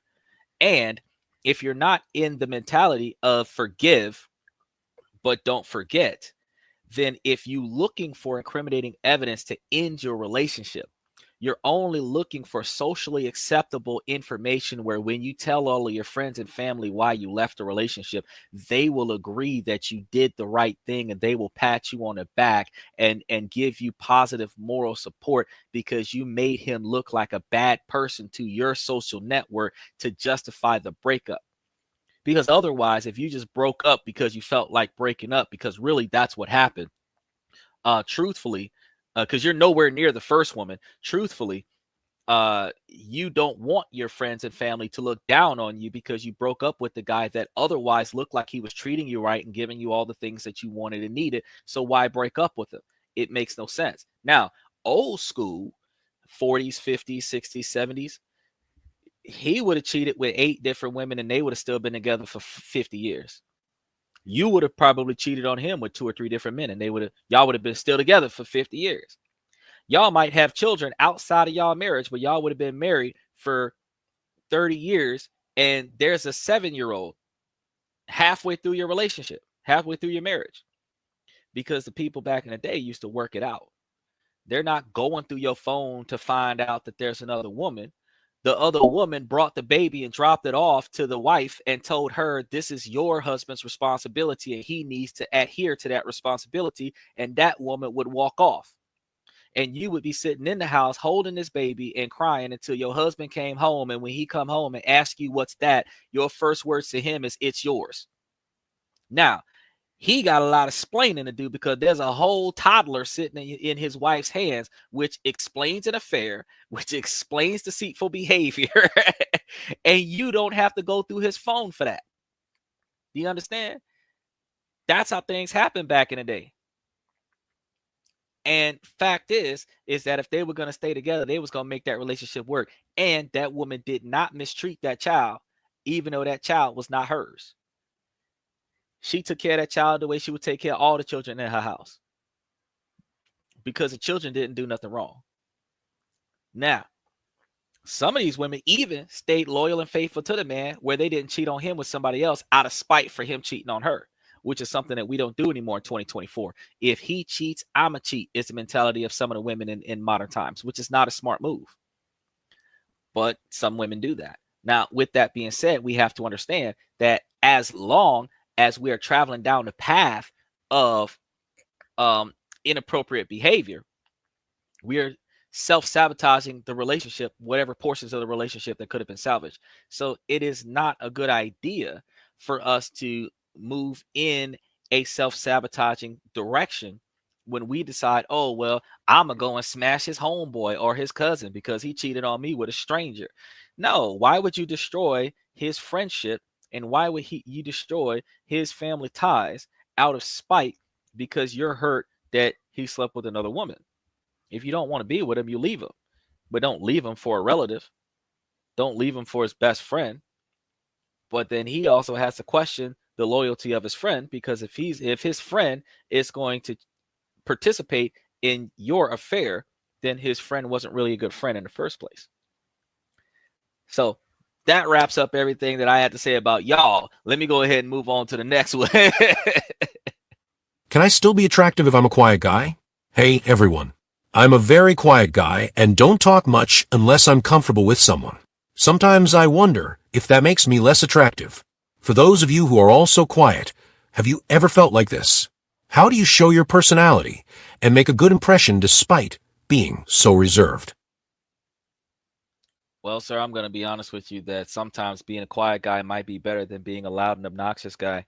And if you're not in the mentality of forgive but don't forget, then if you looking for incriminating evidence to end your relationship, you're only looking for socially acceptable information where when you tell all of your friends and family why you left the relationship, they will agree that you did the right thing, and they will pat you on the back and give you positive moral support because you made him look like a bad person to your social network to justify the breakup. Because otherwise, if you just broke up because you felt like breaking up, because really that's what happened, truthfully, because you're nowhere near the first woman, truthfully, you don't want your friends and family to look down on you because you broke up with the guy that otherwise looked like he was treating you right and giving you all the things that you wanted and needed. So why break up with him? It makes no sense. Now, old school, 40s, 50s, 60s, 70s, he would have cheated with 8 different women and they would have still been together for 50 years. You would have probably cheated on him with 2 or 3 different men, and y'all would have been still together for 50 years. Y'all might have children outside of y'all marriage, but y'all would have been married for 30 years, and there's a 7-year-old halfway through your relationship, halfway through your marriage, because the people back in the day used to work it out. They're not going through your phone to find out that there's another woman. The other woman brought the baby and dropped it off to the wife and told her, this is your husband's responsibility and he needs to adhere to that responsibility. And that woman would walk off. And you would be sitting in the house holding this baby and crying until your husband came home. And when he come home and ask you what's that, your first words to him is, it's yours. Now, he got a lot of explaining to do because there's a whole toddler sitting in his wife's hands, which explains an affair, which explains deceitful behavior. And you don't have to go through his phone for that, Do you understand? That's how things happened back in the day. And fact is that if they were going to stay together, they was going to make that relationship work. And that woman did not mistreat that child, even though that child was not hers. She took care of that child the way she would take care of all the children in her house, because the children didn't do nothing wrong. Now, some of these women even stayed loyal and faithful to the man, where they didn't cheat on him with somebody else out of spite for him cheating on her, which is something that we don't do anymore in 2024. If he cheats, I'm a cheat is the mentality of some of the women in modern times, which is not a smart move. But some women do that. Now, with that being said, we have to understand that as long as we are traveling down the path of inappropriate behavior, we are self-sabotaging the relationship, whatever portions of the relationship that could have been salvaged. So it is not a good idea for us to move in a self-sabotaging direction when we decide, oh, well, I'm going to go and smash his homeboy or his cousin because he cheated on me with a stranger. No, why would you destroy his friendship, and why would you destroy his family ties out of spite because you're hurt that he slept with another woman? If you don't want to be with him, you leave him. But don't leave him for a relative. Don't leave him for his best friend. But then he also has to question the loyalty of his friend, because if his friend is going to participate in your affair, then his friend wasn't really a good friend in the first place. So that wraps up everything that I had to say about y'all. Let me go ahead and move on to the next one.
Can I still be attractive if I'm a quiet guy? Hey, everyone. I'm a very quiet guy and don't talk much unless I'm comfortable with someone. Sometimes I wonder if that makes me less attractive. For those of you who are also quiet, have you ever felt like this? How do you show your personality and make a good impression despite being so reserved?
Well, sir, I'm going to be honest with you that sometimes being a quiet guy might be better than being a loud and obnoxious guy.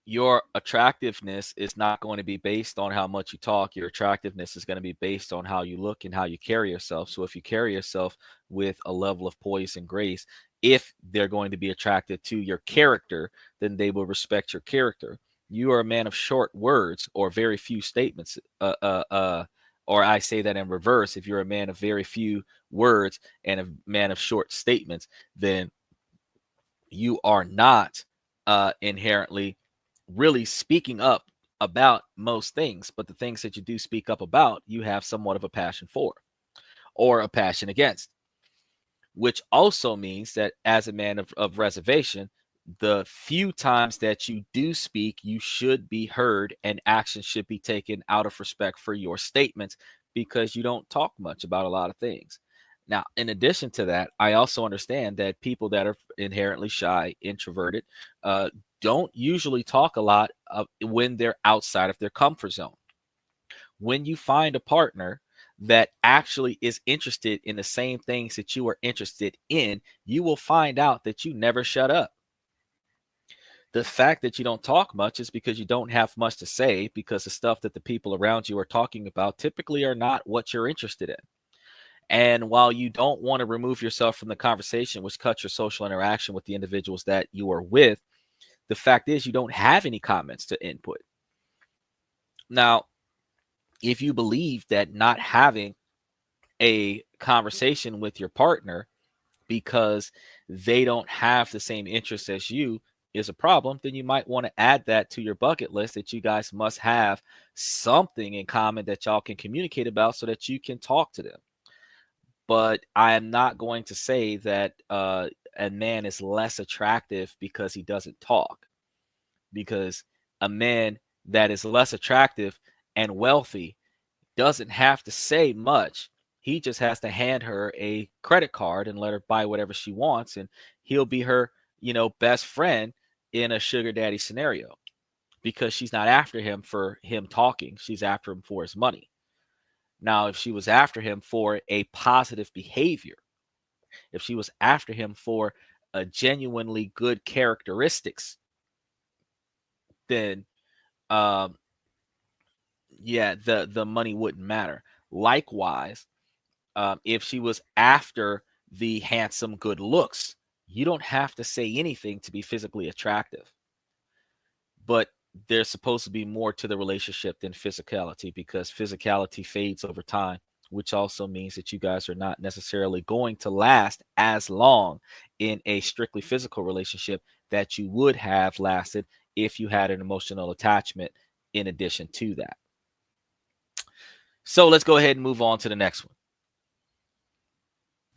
Your attractiveness is not going to be based on how much you talk. Your attractiveness is going to be based on how you look and how you carry yourself. So if you carry yourself with a level of poise and grace, if they're going to be attracted to your character, then they will respect your character. You are a man of short words or very few statements. Or I say that in reverse. If you're a man of very few words and a man of short statements, then you are not inherently really speaking up about most things. But the things that you do speak up about, you have somewhat of a passion for or a passion against, which also means that as a man of reservation, the few times that you do speak, you should be heard and action should be taken out of respect for your statements, because you don't talk much about a lot of things. Now, in addition to that, I also understand that people that are inherently shy, introverted, don't usually talk a lot when they're outside of their comfort zone. When you find a partner that actually is interested in the same things that you are interested in, you will find out that you never shut up. The fact that you don't talk much is because you don't have much to say, because the stuff that the people around you are talking about typically are not what you're interested in. And while you don't want to remove yourself from the conversation, which cuts your social interaction with the individuals that you are with, the fact is you don't have any comments to input. Now, if you believe that not having a conversation with your partner because they don't have the same interests as you is a problem, then you might want to add that to your bucket list, that you guys must have something in common that y'all can communicate about so that you can talk to them. But I am not going to say that a man is less attractive because he doesn't talk, because a man that is less attractive and wealthy doesn't have to say much. He just has to hand her a credit card and let her buy whatever she wants, and he'll be her, best friend in a sugar daddy scenario, because she's not after him for him talking. She's after him for his money. Now, if she was after him for a positive behavior, if she was after him for a genuinely good characteristics, then the money wouldn't matter. Likewise, if she was after the handsome good looks, You don't have to say anything to be physically attractive, but there's supposed to be more to the relationship than physicality, because physicality fades over time, which also means that you guys are not necessarily going to last as long in a strictly physical relationship that you would have lasted if you had an emotional attachment in addition to that. So let's go ahead and move on to the next one.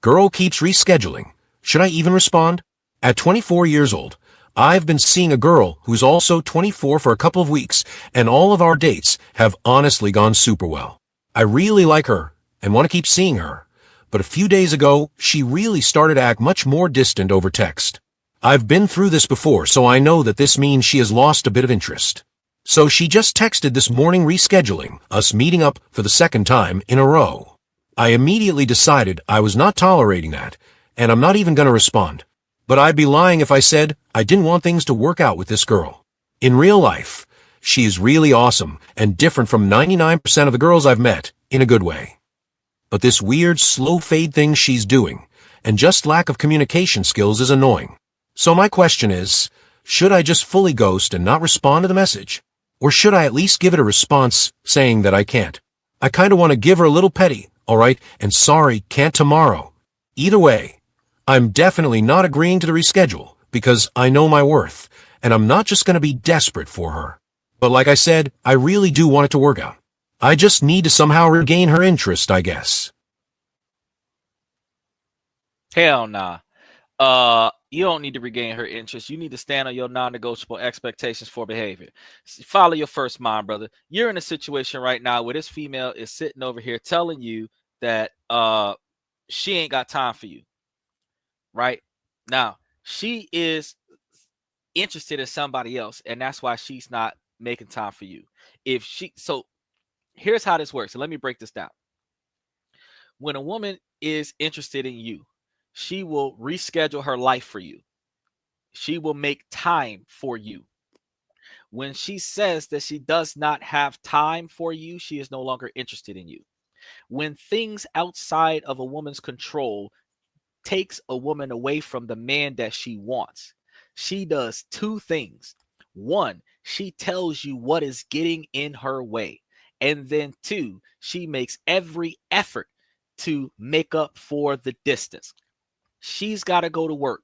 Girl keeps rescheduling. Should I even respond? At 24 years old, I've been seeing a girl who's also 24 for a couple of weeks, and all of our dates have honestly gone super well. I really like her and want to keep seeing her, but a few days ago, she really started to act much more distant over text. I've been through this before, so I know that this means she has lost a bit of interest. So she just texted this morning rescheduling us meeting up for the second time in a row. I immediately decided I was not tolerating that, and I'm not even going to respond. But I'd be lying if I said I didn't want things to work out with this girl. In real life, she is really awesome and different from 99% of the girls I've met, in a good way. But this weird slow fade thing she's doing, and just lack of communication skills, is annoying. So my question is, should I just fully ghost and not respond to the message? Or should I at least give it a response saying that I can't? I kind of want to give her a little petty, alright, and sorry, can't tomorrow. Either way, I'm definitely not agreeing to the reschedule, because I know my worth, and I'm not just going to be desperate for her. But like I said, I really do want it to work out. I just need to somehow regain her interest, I guess.
Hell nah. You don't need to regain her interest. You need to stand on your non-negotiable expectations for behavior. Follow your first mind, brother. You're in a situation right now where this female is sitting over here telling you that she ain't got time for you. Right? Now, she is interested in somebody else, and that's why she's not making time for you. So here's how this works. And let me break this down. When a woman is interested in you, she will reschedule her life for you. She will make time for you. When she says that she does not have time for you, she is no longer interested in you. When things outside of a woman's control takes a woman away from the man that she wants, she does two things. One, she tells you what is getting in her way. And then two, she makes every effort to make up for the distance. She's got to go to work.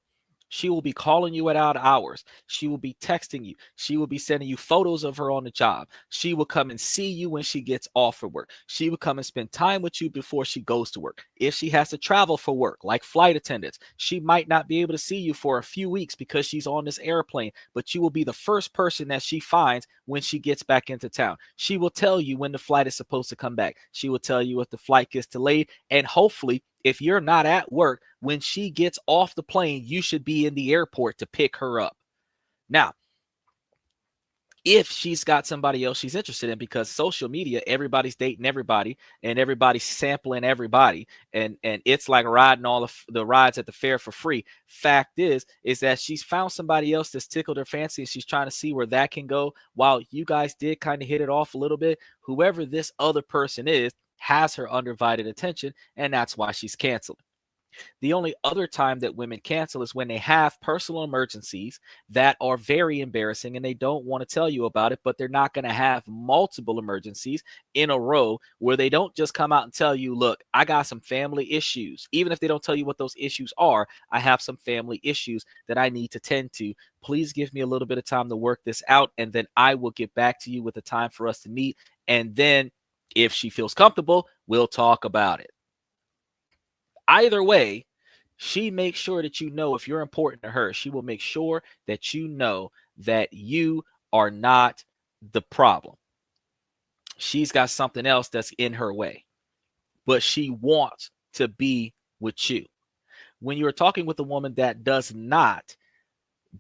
She will be calling you at odd hours. She will be texting you. She will be sending you photos of her on the job. She will come and see you when she gets off of work. She will come and spend time with you before she goes to work. If she has to travel for work, like flight attendants, she might not be able to see you for a few weeks because she's on this airplane, but you will be the first person that she finds when she gets back into town. She will tell you when the flight is supposed to come back. She will tell you if the flight gets delayed, and hopefully, if you're not at work, when she gets off the plane, you should be in the airport to pick her up. Now, if she's got somebody else she's interested in, because social media, everybody's dating everybody and everybody's sampling everybody, and it's like riding all the rides at the fair for free. Fact is that she's found somebody else that's tickled her fancy, and she's trying to see where that can go. While you guys did kind of hit it off a little bit, whoever this other person is has her undivided attention, and that's why she's canceling. The only other time that women cancel is when they have personal emergencies that are very embarrassing and they don't want to tell you about it, but they're not going to have multiple emergencies in a row where they don't just come out and tell you, look, I got some family issues. Even if they don't tell you what those issues are, I have some family issues that I need to tend to. Please give me a little bit of time to work this out, and then I will get back to you with a time for us to meet. And then if she feels comfortable, we'll talk about it. Either way, she makes sure that you know if you're important to her. She will make sure that you know that you are not the problem. She's got something else that's in her way, but she wants to be with you. When you're talking with a woman that does not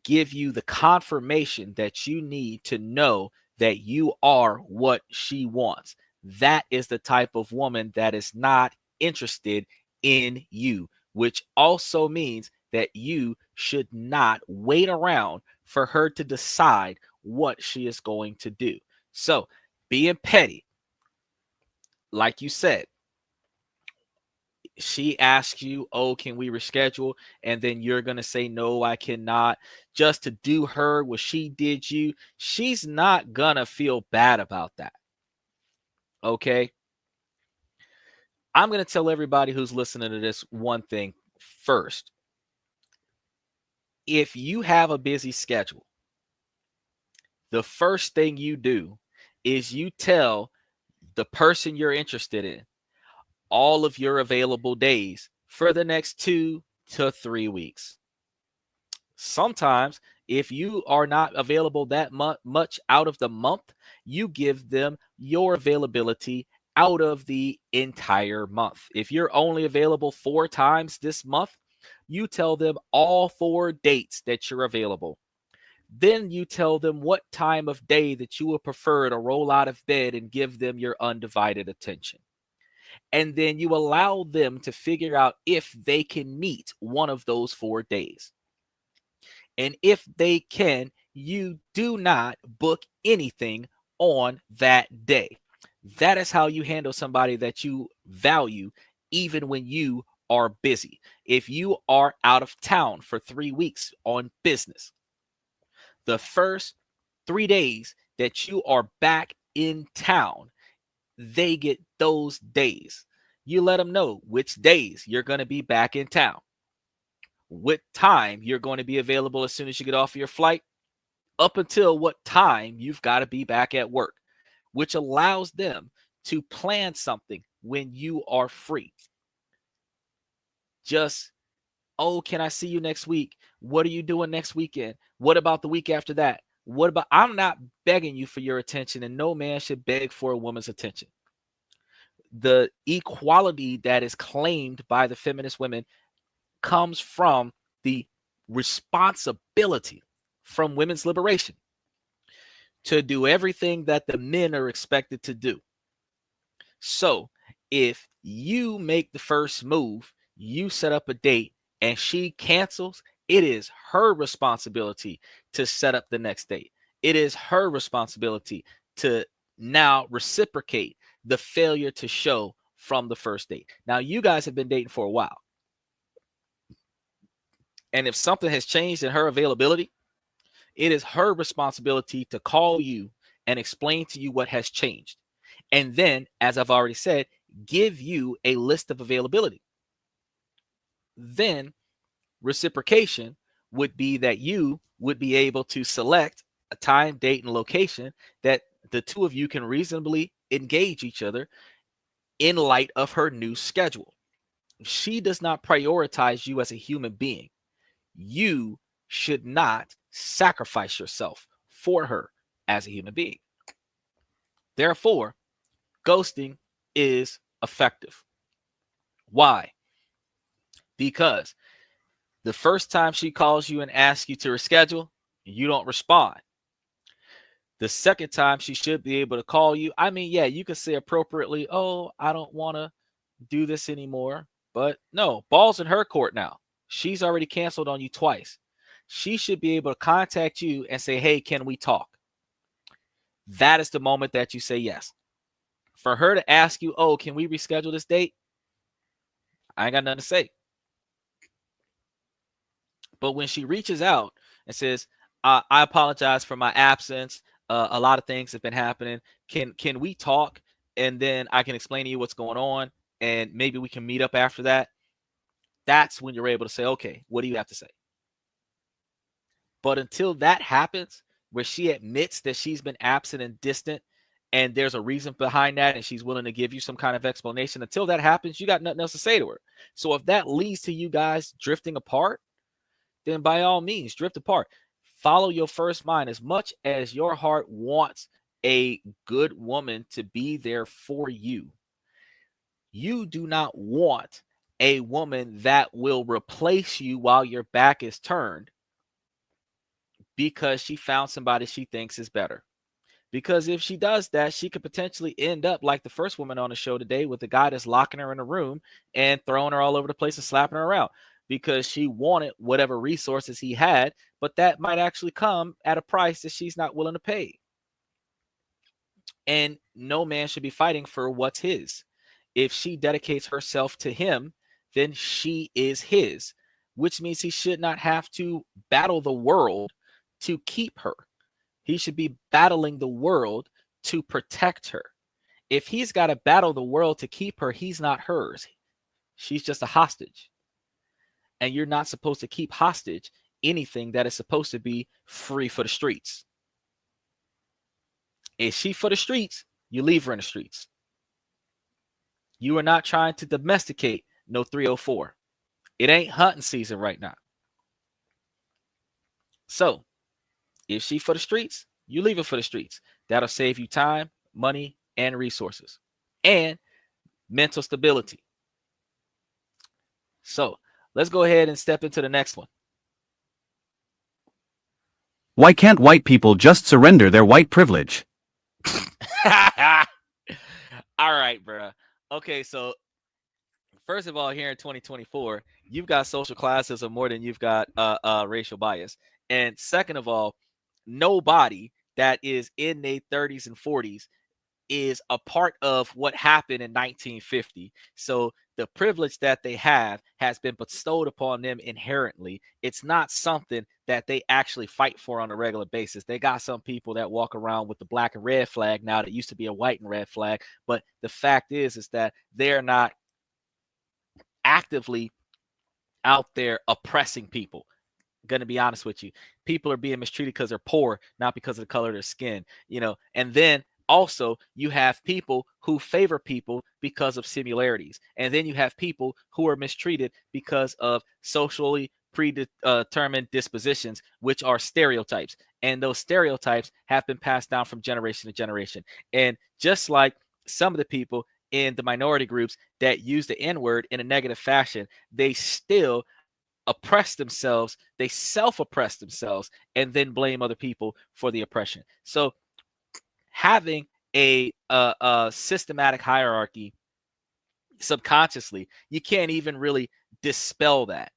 give you the confirmation that you need to know that you are what she wants, that is the type of woman that is not interested in you, which also means that you should not wait around for her to decide what she is going to do. So, being petty, like you said, she asks you, oh, can we reschedule? And then you're going to say, no, I cannot, just to do her what she did you. She's not going to feel bad about that. Okay. I'm going to tell everybody who's listening to this one thing first. If you have a busy schedule, the first thing you do is you tell the person you're interested in all of your available days for the next 2 to 3 weeks. Sometimes, if you are not available that much out of the month, you give them your availability out of the entire month. If you're only available 4 times this month, you tell them all 4 dates that you're available. Then you tell them what time of day that you would prefer to roll out of bed and give them your undivided attention. And then you allow them to figure out if they can meet one of those 4 days. And if they can, you do not book anything on that day. That is how you handle somebody that you value, even when you are busy. If you are out of town for 3 weeks on business, the first 3 days that you are back in town, they get those days. You let them know which days you're going to be back in town, what time you're going to be available as soon as you get off of your flight, up until what time you've got to be back at work, which allows them to plan something when you are free. Just, oh, can I see you next week? What are you doing next weekend? What about the week after that? What about, I'm not begging you for your attention, and no man should beg for a woman's attention. The equality that is claimed by the feminist women comes from the responsibility from women's liberation to do everything that the men are expected to do. So if you make the first move, you set up a date and she cancels, it is her responsibility to set up the next date. It is her responsibility to now reciprocate the failure to show from the first date. Now, you guys have been dating for a while. And if something has changed in her availability, it is her responsibility to call you and explain to you what has changed. And then, as I've already said, give you a list of availability. Then reciprocation would be that you would be able to select a time, date, and location that the two of you can reasonably engage each other in light of her new schedule. If she does not prioritize you as a human being, you should not sacrifice yourself for her as a human being. Therefore, ghosting is effective. Why? Because the first time she calls you and asks you to reschedule, you don't respond. The second time she should be able to call you. I mean, yeah, you could say appropriately, oh, I don't want to do this anymore. But no, ball's in her court now. She's already canceled on you twice. She should be able to contact you and say, hey, can we talk? That is the moment that you say yes. For her to ask you, oh, can we reschedule this date? I ain't got nothing to say. But when she reaches out and says, I apologize for my absence. A lot of things have been happening. Can we talk? And then I can explain to you what's going on. And maybe we can meet up after that. That's when you're able to say, okay, what do you have to say? But until that happens, where she admits that she's been absent and distant, and there's a reason behind that, and she's willing to give you some kind of explanation, until that happens, you got nothing else to say to her. So if that leads to you guys drifting apart, then by all means, drift apart. Follow your first mind. As much as your heart wants a good woman to be there for you, you do not want a woman that will replace you while your back is turned because she found somebody she thinks is better. Because if she does that, she could potentially end up like the first woman on the show today, with the guy that's locking her in a room and throwing her all over the place and slapping her around because she wanted whatever resources he had, but that might actually come at a price that she's not willing to pay. And no man should be fighting for what's his. If she dedicates herself to him then she is his, which means he should not have to battle the world to keep her. He should be battling the world to protect her. If he's got to battle the world to keep her, he's not hers. She's just a hostage. And you're not supposed to keep hostage anything that is supposed to be free for the streets. If she for the streets, you leave her in the streets. You are not trying to domesticate no 304. It ain't hunting season right now. So if she for the streets, you leave her for the streets. That'll save you time, money, and resources, and mental stability. So let's go ahead and step into the next one.
Why can't white people just surrender their white privilege?
All right, bro. Okay, so first of all, here in 2024, you've got social classism more than you've got racial bias. And second of all, nobody that is in their 30s and 40s is a part of what happened in 1950. So the privilege that they have has been bestowed upon them inherently. It's not something that they actually fight for on a regular basis. They got some people that walk around with the black and red flag now that used to be a white and red flag. But the fact is that they're not actively out there oppressing people. Going to be honest with you. People are being mistreated because they're poor, not because of the color of their skin, and then also you have people who favor people because of similarities. And then you have people who are mistreated because of socially predetermined dispositions, which are stereotypes. And those stereotypes have been passed down from generation to generation. And just like some of the people in the minority groups that use the N-word in a negative fashion, they still oppress themselves, they self-oppress themselves, and then blame other people for the oppression. So having a systematic hierarchy subconsciously, you can't even really dispel that.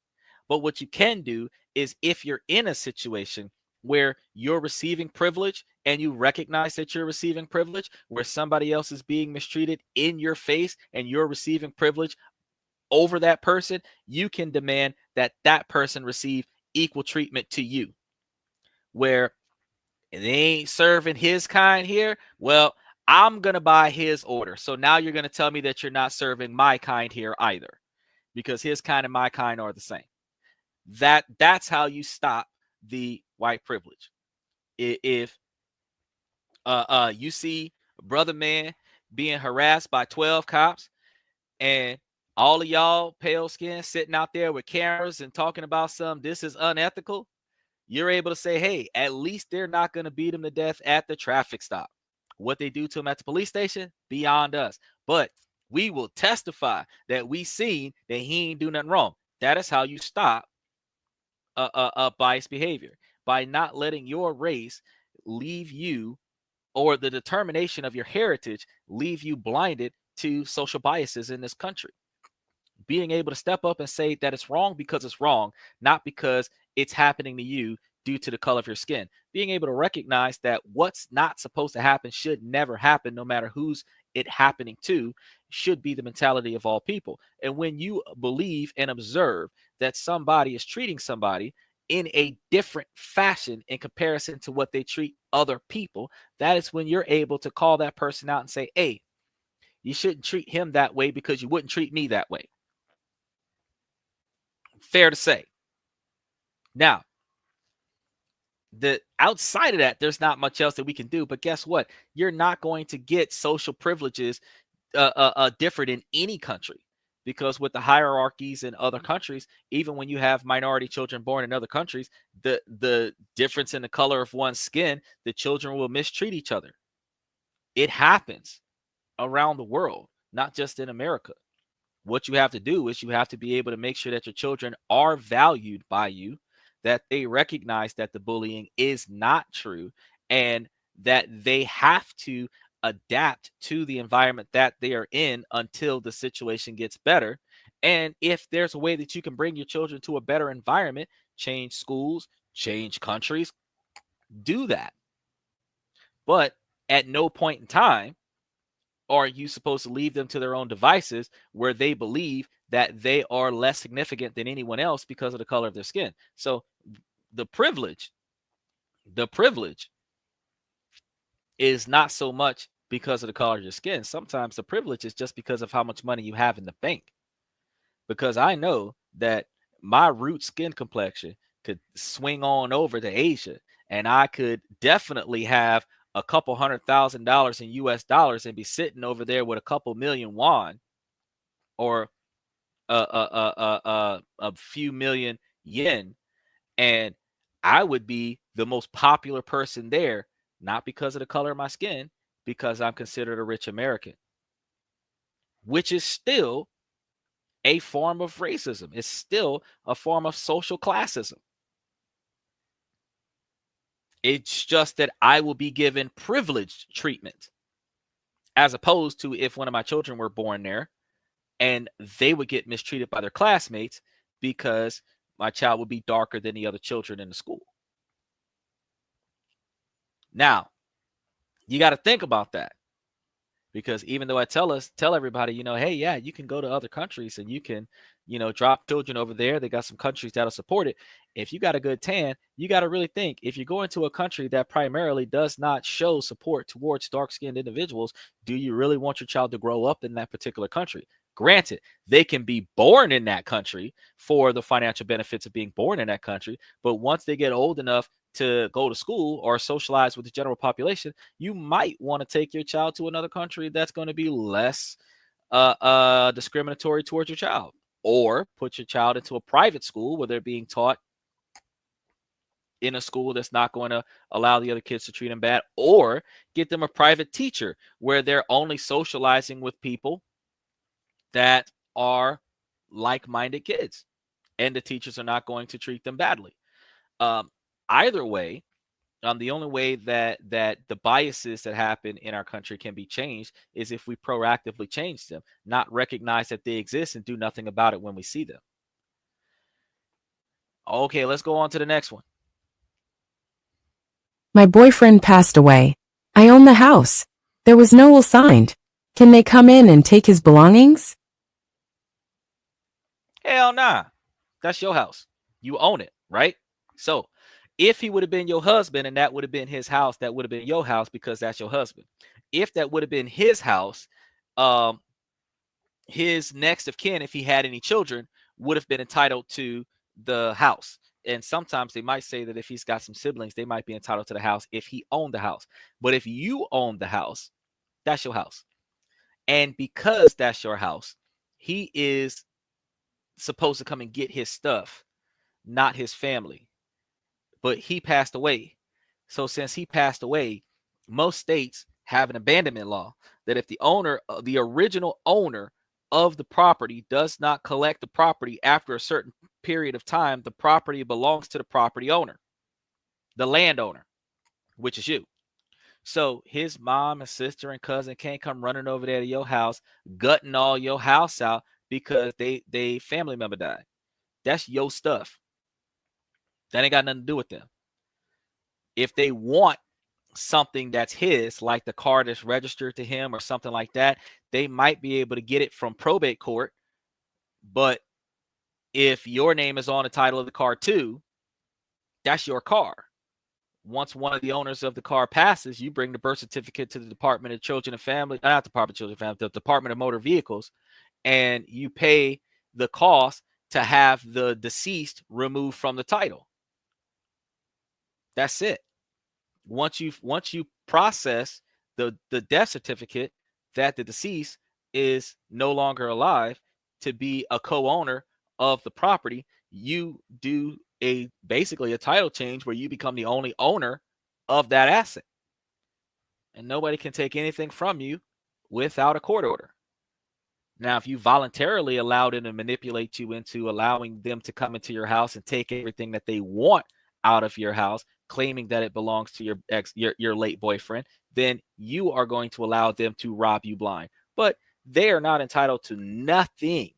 But what you can do is, if you're in a situation where you're receiving privilege and you recognize that you're receiving privilege, where somebody else is being mistreated in your face and you're receiving privilege over that person, you can demand that that person receive equal treatment to you. Where they ain't serving his kind here, well, I'm going to buy his order. So now you're going to tell me that you're not serving my kind here either, because his kind and my kind are the same. That's how you stop the white privilege. If you see brother man being harassed by 12 cops, and all of y'all pale skin sitting out there with cameras and talking about this is unethical, you're able to say, hey, at least they're not going to beat him to death at the traffic stop. What they do to him at the police station, beyond us. But we will testify that we seen that he ain't do nothing wrong. That is how you stop biased behavior, by not letting your race leave you, or the determination of your heritage leave you blinded to social biases in this country. Being able to step up and say that it's wrong because it's wrong, not because it's happening to you due to the color of your skin. Being able to recognize that what's not supposed to happen should never happen, no matter who's it happening to, should be the mentality of all people. And when you believe and observe that somebody is treating somebody in a different fashion in comparison to what they treat other people, that is when you're able to call that person out and say, hey, you shouldn't treat him that way because you wouldn't treat me that way. Fair to say. Now, the outside of that, there's not much else that we can do. But guess what? You're not going to get social privileges different in any country, because with the hierarchies in other countries, even when you have minority children born in other countries, the difference in the color of one's skin, the children will mistreat each other. It happens around the world, not just in America. What you have to do is you have to be able to make sure that your children are valued by you, that they recognize that the bullying is not true, and that they have to adapt to the environment that they are in until the situation gets better. And if there's a way that you can bring your children to a better environment, change schools, change countries, do that. But at no point in time are you supposed to leave them to their own devices where they believe that they are less significant than anyone else because of the color of their skin. So the privilege is not so much because of the color of your skin. Sometimes the privilege is just because of how much money you have in the bank. Because I know that my root skin complexion could swing on over to Asia, and I could definitely have a couple $100,000 in US dollars and be sitting over there with a couple million won or a few million yen, and I would be the most popular person there, not because of the color of my skin, because I'm considered a rich American, which is still a form of racism. It's still a form of social classism. It's just that I will be given privileged treatment, as opposed to if one of my children were born there and they would get mistreated by their classmates because my child would be darker than the other children in the school. Now, you got to think about that, because even though I tell everybody, hey, yeah, you can go to other countries and you can, drop children over there. They got some countries that'll support it. If you got a good tan, you got to really think, if you're going to a country that primarily does not show support towards dark-skinned individuals, do you really want your child to grow up in that particular country? Granted, they can be born in that country for the financial benefits of being born in that country, but once they get old enough to go to school or socialize with the general population, you might want to take your child to another country that's going to be less discriminatory towards your child, or put your child into a private school where they're being taught in a school that's not going to allow the other kids to treat them bad, or get them a private teacher where they're only socializing with people that are like-minded kids and the teachers are not going to treat them badly. Either way, the only way that the biases that happen in our country can be changed is if we proactively change them, not recognize that they exist and do nothing about it when we see them. Okay, let's go on to the next one.
My boyfriend passed away. I own the house. There was no will signed. Can they come in and take his belongings?
Hell nah. That's your house. You own it, right? So if he would have been your husband and that would have been his house, that would have been your house because that's your husband. If that would have been his house, his next of kin, if he had any children, would have been entitled to the house. And sometimes they might say that if he's got some siblings, they might be entitled to the house if he owned the house. But if you own the house, that's your house. And because that's your house, he is supposed to come and get his stuff, not his family. But he passed away. So since he passed away, most states have an abandonment law that if the owner, the original owner of the property, does not collect the property after a certain period of time, the property belongs to the property owner, the landowner, which is you. So his mom and sister and cousin can't come running over there to your house, gutting all your house out because they family member died. That's your stuff. That ain't got nothing to do with them. If they want something that's his, like the car that's registered to him or something like that, they might be able to get it from probate court. But if your name is on the title of the car too, that's your car. Once one of the owners of the car passes, you bring the birth certificate to the Department of Children and Family, not the Department of Children and Family, the Department of Motor Vehicles, and you pay the cost to have the deceased removed from the title. That's it. Once you process the death certificate that the deceased is no longer alive to be a co-owner of the property, you do basically a title change where you become the only owner of that asset. And nobody can take anything from you without a court order. Now, if you voluntarily allow them to manipulate you into allowing them to come into your house and take everything that they want out of your house, claiming that it belongs to your late boyfriend, then you are going to allow them to rob you blind. But they are not entitled to nothing.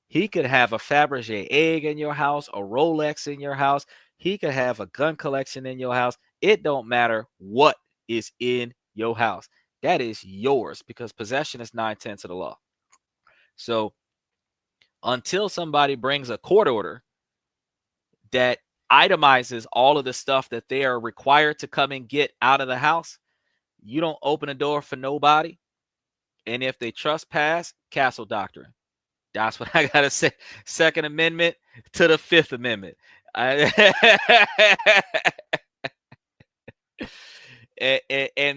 He could have a Fabergé egg in your house, a Rolex in your house. He could have a gun collection in your house. It don't matter what is in your house. That is yours because possession is 9/10 of the law. So until somebody brings a court order that itemizes all of the stuff that they are required to come and get out of the house. You don't open a door for nobody. And if they trespass, castle doctrine. That's what I got to say. Second Amendment to the Fifth Amendment. And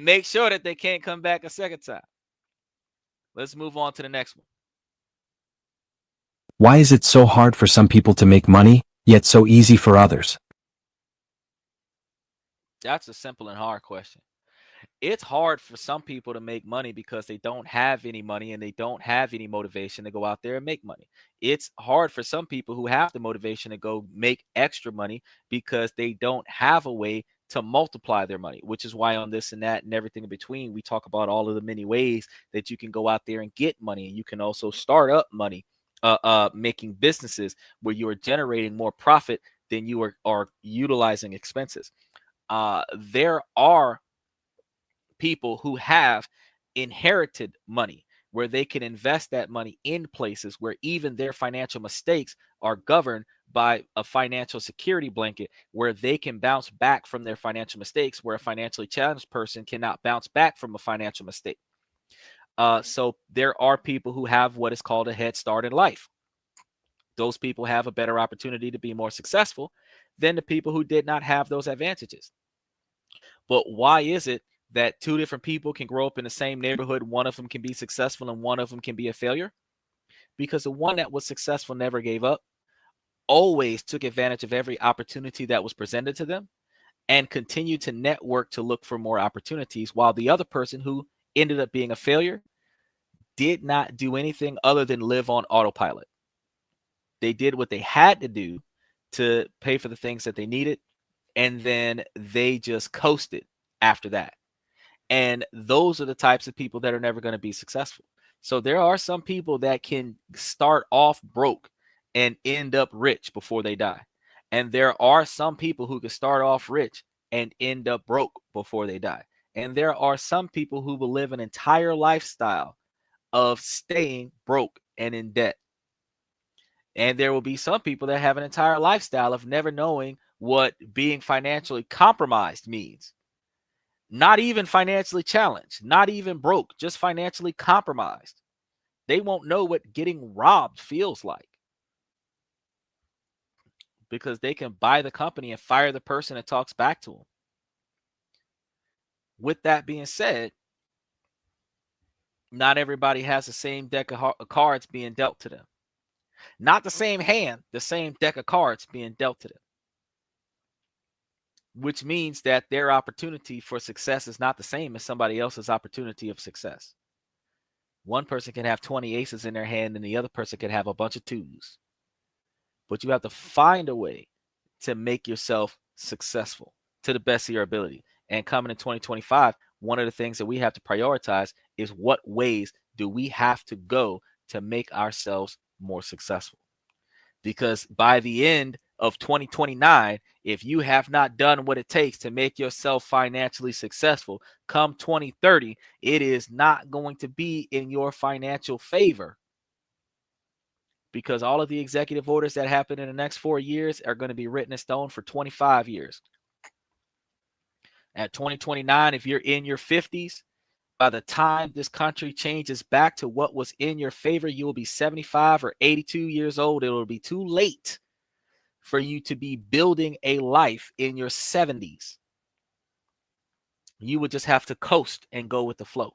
make sure that they can't come back a second time. Let's move on to the next one.
Why is it so hard for some people to make money, yet so easy for others?
That's a simple and hard question. It's hard for some people to make money because they don't have any money and they don't have any motivation to go out there and make money. It's hard for some people who have the motivation to go make extra money because they don't have a way to multiply their money, which is why on This and That and Everything in Between, we talk about all of the many ways that you can go out there and get money. You can also start up money, making businesses where you are generating more profit than you are utilizing expenses. There are people who have inherited money where they can invest that money in places where even their financial mistakes are governed by a financial security blanket where they can bounce back from their financial mistakes, where a financially challenged person cannot bounce back from a financial mistake. So there are people who have what is called a head start in life. Those people have a better opportunity to be more successful than the people who did not have those advantages. But why is it that two different people can grow up in the same neighborhood? One of them can be successful and one of them can be a failure? Because the one that was successful never gave up, always took advantage of every opportunity that was presented to them, and continued to network to look for more opportunities, while the other person who ended up being a failure did not do anything other than live on autopilot. They did what they had to do to pay for the things that they needed, and then they just coasted after that. And those are the types of people that are never going to be successful. So there are some people that can start off broke and end up rich before they die. And there are some people who can start off rich and end up broke before they die. And there are some people who will live an entire lifestyle of staying broke and in debt. And there will be some people that have an entire lifestyle of never knowing what being financially compromised means. Not even financially challenged, not even broke, just financially compromised. They won't know what getting robbed feels like because they can buy the company and fire the person that talks back to them. With that being said, not everybody has the same deck of cards being dealt to them. Not the same hand, the same deck of cards being dealt to them. Which means that their opportunity for success is not the same as somebody else's opportunity of success. One person can have 20 aces in their hand and the other person can have a bunch of twos. But you have to find a way to make yourself successful to the best of your ability. And coming in 2025, one of the things that we have to prioritize is what ways do we have to go to make ourselves more successful. Because by the end of 2029, if you have not done what it takes to make yourself financially successful, come 2030, it is not going to be in your financial favor. Because all of the executive orders that happen in the next 4 years are going to be written in stone for 25 years. At 2029, if you're in your 50s, by the time this country changes back to what was in your favor, you will be 75 or 82 years old. It will be too late for you to be building a life in your 70s. You would just have to coast and go with the flow.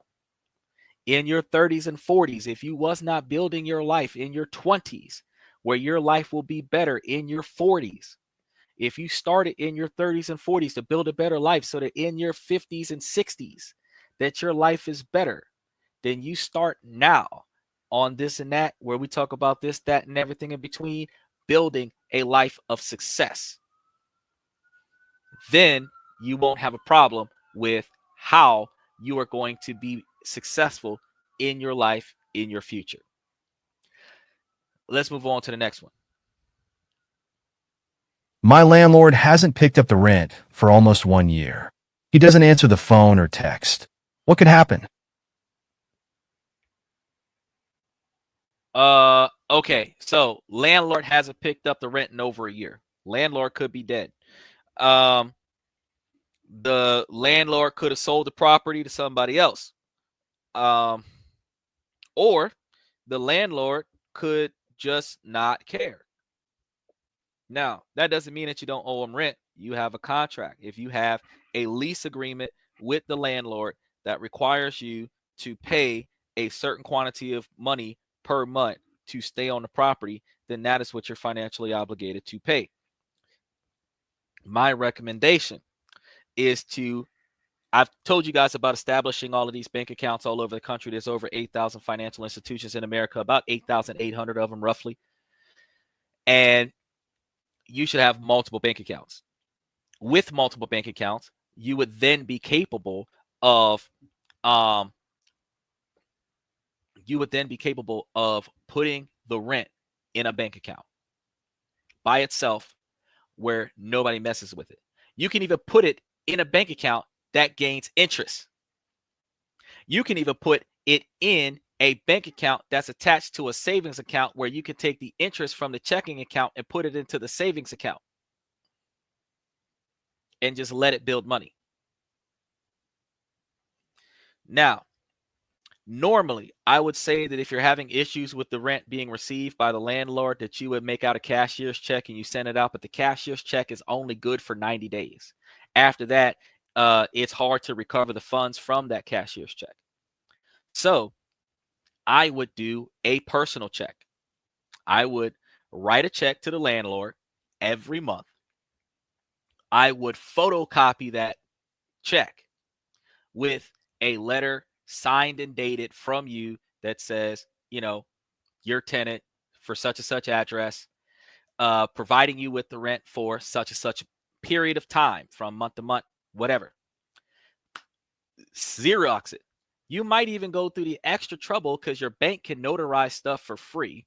In your 30s and 40s, if you was not building your life in your 20s, where your life will be better in your 40s, if you started in your 30s and 40s to build a better life so that in your 50s and 60s, that your life is better, then you start now on This and That, where we talk about this, that, and everything in between, building a life of success. Then you won't have a problem with how you are going to be successful in your life, in your future. Let's move on to the next one.
My landlord hasn't picked up the rent for almost 1 year. He doesn't answer the phone or text. What could happen?
Okay, so landlord hasn't picked up the rent in over a year. Landlord could be dead. Um, the landlord could have sold the property to somebody else. Um, or the landlord could just not care. Now, that doesn't mean that you don't owe them rent. You have a contract. If you have a lease agreement with the landlord that requires you to pay a certain quantity of money per month to stay on the property, then that is what you're financially obligated to pay. My recommendation is to, I've told you guys about establishing all of these bank accounts all over the country. There's over 8,000 financial institutions in America, about 8,800 of them roughly. And you should have multiple bank accounts. With multiple bank accounts, you would then be capable of putting the rent in a bank account by itself where nobody messes with it. You can even put it in a bank account that gains interest. You can even put it in a bank account that's attached to a savings account where you can take the interest from the checking account and put it into the savings account and just let it build money. Now, normally, I would say that if you're having issues with the rent being received by the landlord, that you would make out a cashier's check and you send it out, but the cashier's check is only good for 90 days. After that, it's hard to recover the funds from that cashier's check. So I would do a personal check. I would write a check to the landlord every month. I would photocopy that check with a letter signed and dated from you that says, your tenant for such and such address, providing you with the rent for such and such period of time from month to month, whatever. Xerox it. You might even go through the extra trouble because your bank can notarize stuff for free.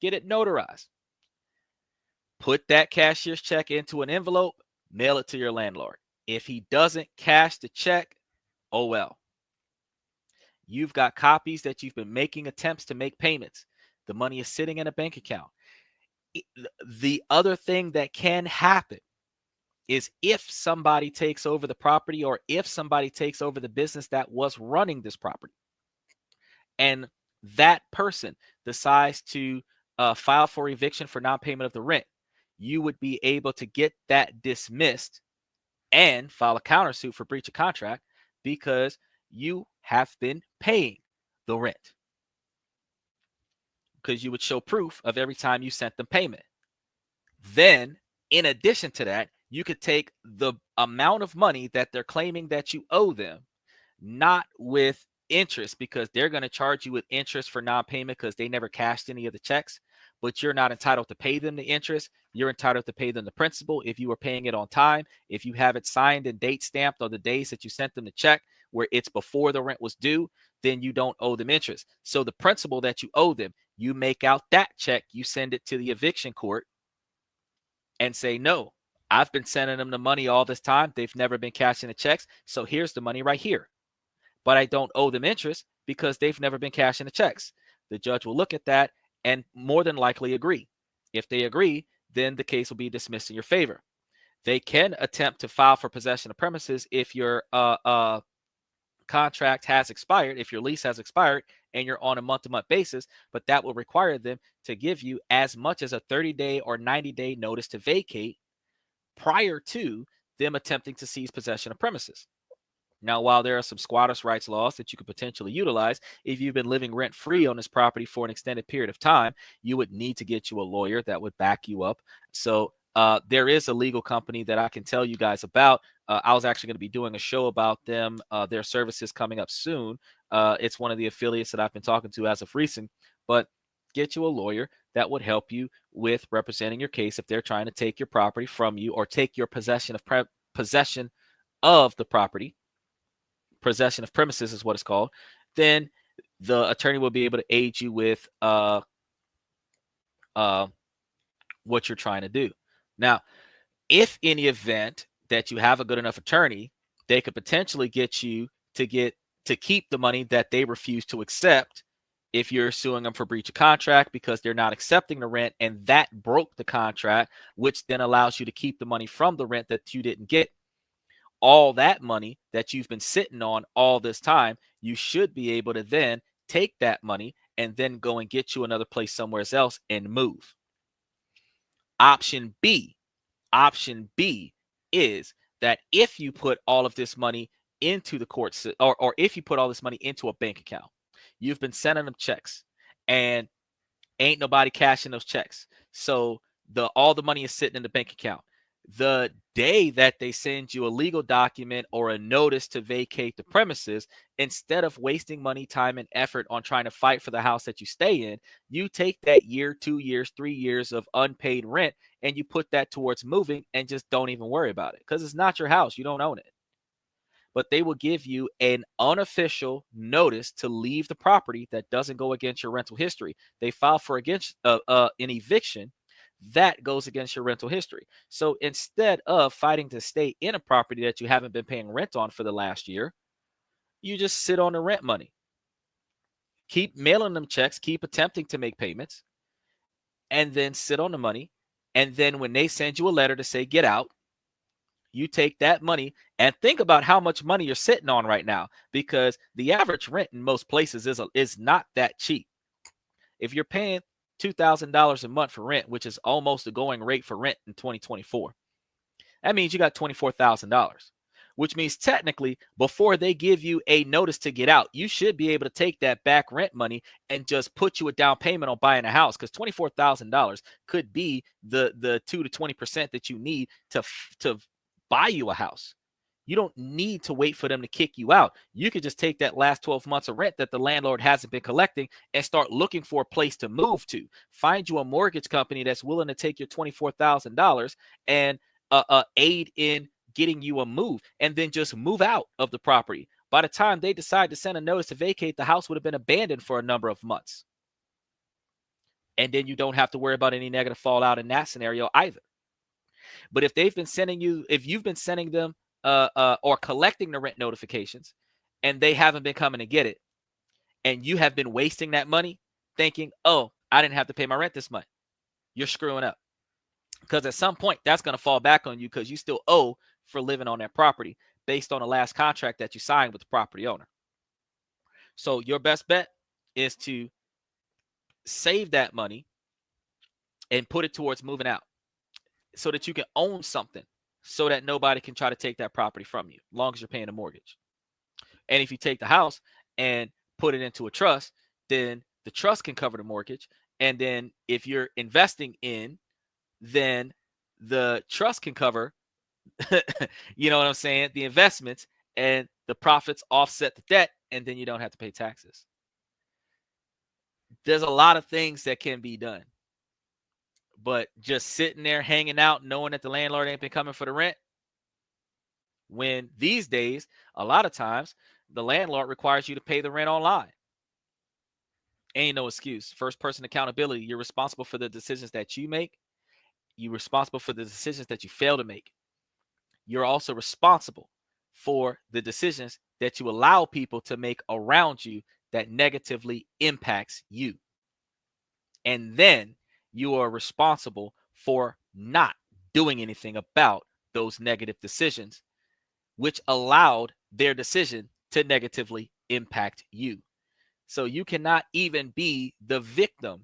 Get it notarized. Put that cashier's check into an envelope, mail it to your landlord. If he doesn't cash the check, oh well. You've got copies that you've been making attempts to make payments. The money is sitting in a bank account. The other thing that can happen is if somebody takes over the property or if somebody takes over the business that was running this property and that person decides to file for eviction for non-payment of the rent, you would be able to get that dismissed and file a countersuit for breach of contract because you have been paying the rent, because you would show proof of every time you sent them payment. Then, in addition to that, you could take the amount of money that they're claiming that you owe them, not with interest, because they're going to charge you with interest for non-payment because they never cashed any of the checks, but you're not entitled to pay them the interest. You're entitled to pay them the principal if you were paying it on time. If you have it signed and date stamped on the days that you sent them the check where it's before the rent was due, then you don't owe them interest. So the principal that you owe them, you make out that check, you send it to the eviction court and say, no, I've been sending them the money all this time. They've never been cashing the checks. So here's the money right here. But I don't owe them interest because they've never been cashing the checks. The judge will look at that and more than likely agree. If they agree, then the case will be dismissed in your favor. They can attempt to file for possession of premises if your contract has expired, if your lease has expired and you're on a month-to-month basis, but that will require them to give you as much as a 30-day or 90-day notice to vacate prior to them attempting to seize possession of premises. Now, while there are some squatters' rights laws that you could potentially utilize, if you've been living rent-free on this property for an extended period of time, you would need to get you a lawyer that would back you up. So there is a legal company that I can tell you guys about. I was actually going to be doing a show about them, their services coming up soon. It's one of the affiliates that I've been talking to as of recent, but get you a lawyer that would help you with representing your case if they're trying to take your property from you or take your possession of the property. Possession of premises is what it's called. Then the attorney will be able to aid you with what you're trying to do. Now, if in the event that you have a good enough attorney, they could potentially get you to keep the money that they refuse to accept if you're suing them for breach of contract because they're not accepting the rent and that broke the contract, which then allows you to keep the money from the rent that you didn't get. All that money that you've been sitting on all this time, you should be able to then take that money and then go and get you another place somewhere else and move. Option B is that if you put all of this money into the courts, or if you put all this money into a bank account, you've been sending them checks and ain't nobody cashing those checks. So all the money is sitting in the bank account. The day that they send you a legal document or a notice to vacate the premises, instead of wasting money, time, and effort on trying to fight for the house that you stay in, you take that year, 2 years, 3 years of unpaid rent and you put that towards moving and just don't even worry about it because it's not your house. You don't own it. But they will give you an unofficial notice to leave the property that doesn't go against your rental history. They file for an eviction that goes against your rental history. So instead of fighting to stay in a property that you haven't been paying rent on for the last year, you just sit on the rent money. Keep mailing them checks, keep attempting to make payments, and then sit on the money. And then when they send you a letter to say get out, you take that money and think about how much money you're sitting on right now, because the average rent in most places is not that cheap. If you're paying $2,000 a month for rent, which is almost the going rate for rent in 2024, that means you got $24,000, which means technically before they give you a notice to get out, you should be able to take that back rent money and just put you a down payment on buying a house, because $24,000 could be the 2 to 20% that you need to buy you a house. You don't need to wait for them to kick you out. You could just take that last 12 months of rent that the landlord hasn't been collecting and start looking for a place to move to. Find you a mortgage company that's willing to take your $24,000 and aid in getting you a move, and then just move out of the property. By the time they decide to send a notice to vacate, the house would have been abandoned for a number of months. And then you don't have to worry about any negative fallout in that scenario either. But if you've been sending them or collecting the rent notifications and they haven't been coming to get it, and you have been wasting that money thinking, oh, I didn't have to pay my rent this month, you're screwing up. Because at some point, that's going to fall back on you because you still owe for living on that property based on the last contract that you signed with the property owner. So your best bet is to save that money and put it towards moving out so that you can own something, so that nobody can try to take that property from you, as long as you're paying a mortgage. And if you take the house and put it into a trust, then the trust can cover the mortgage. And then if you're investing in, then the trust can cover, you know what I'm saying, the investments, and the profits offset the debt, and then you don't have to pay taxes. There's a lot of things that can be done. But just sitting there hanging out knowing that the landlord ain't been coming for the rent, when these days, a lot of times, the landlord requires you to pay the rent online. Ain't no excuse. First person accountability. You're responsible for the decisions that you make. You're responsible for the decisions that you fail to make. You're also responsible for the decisions that you allow people to make around you that negatively impacts you. And then you are responsible for not doing anything about those negative decisions, which allowed their decision to negatively impact you. So you cannot even be the victim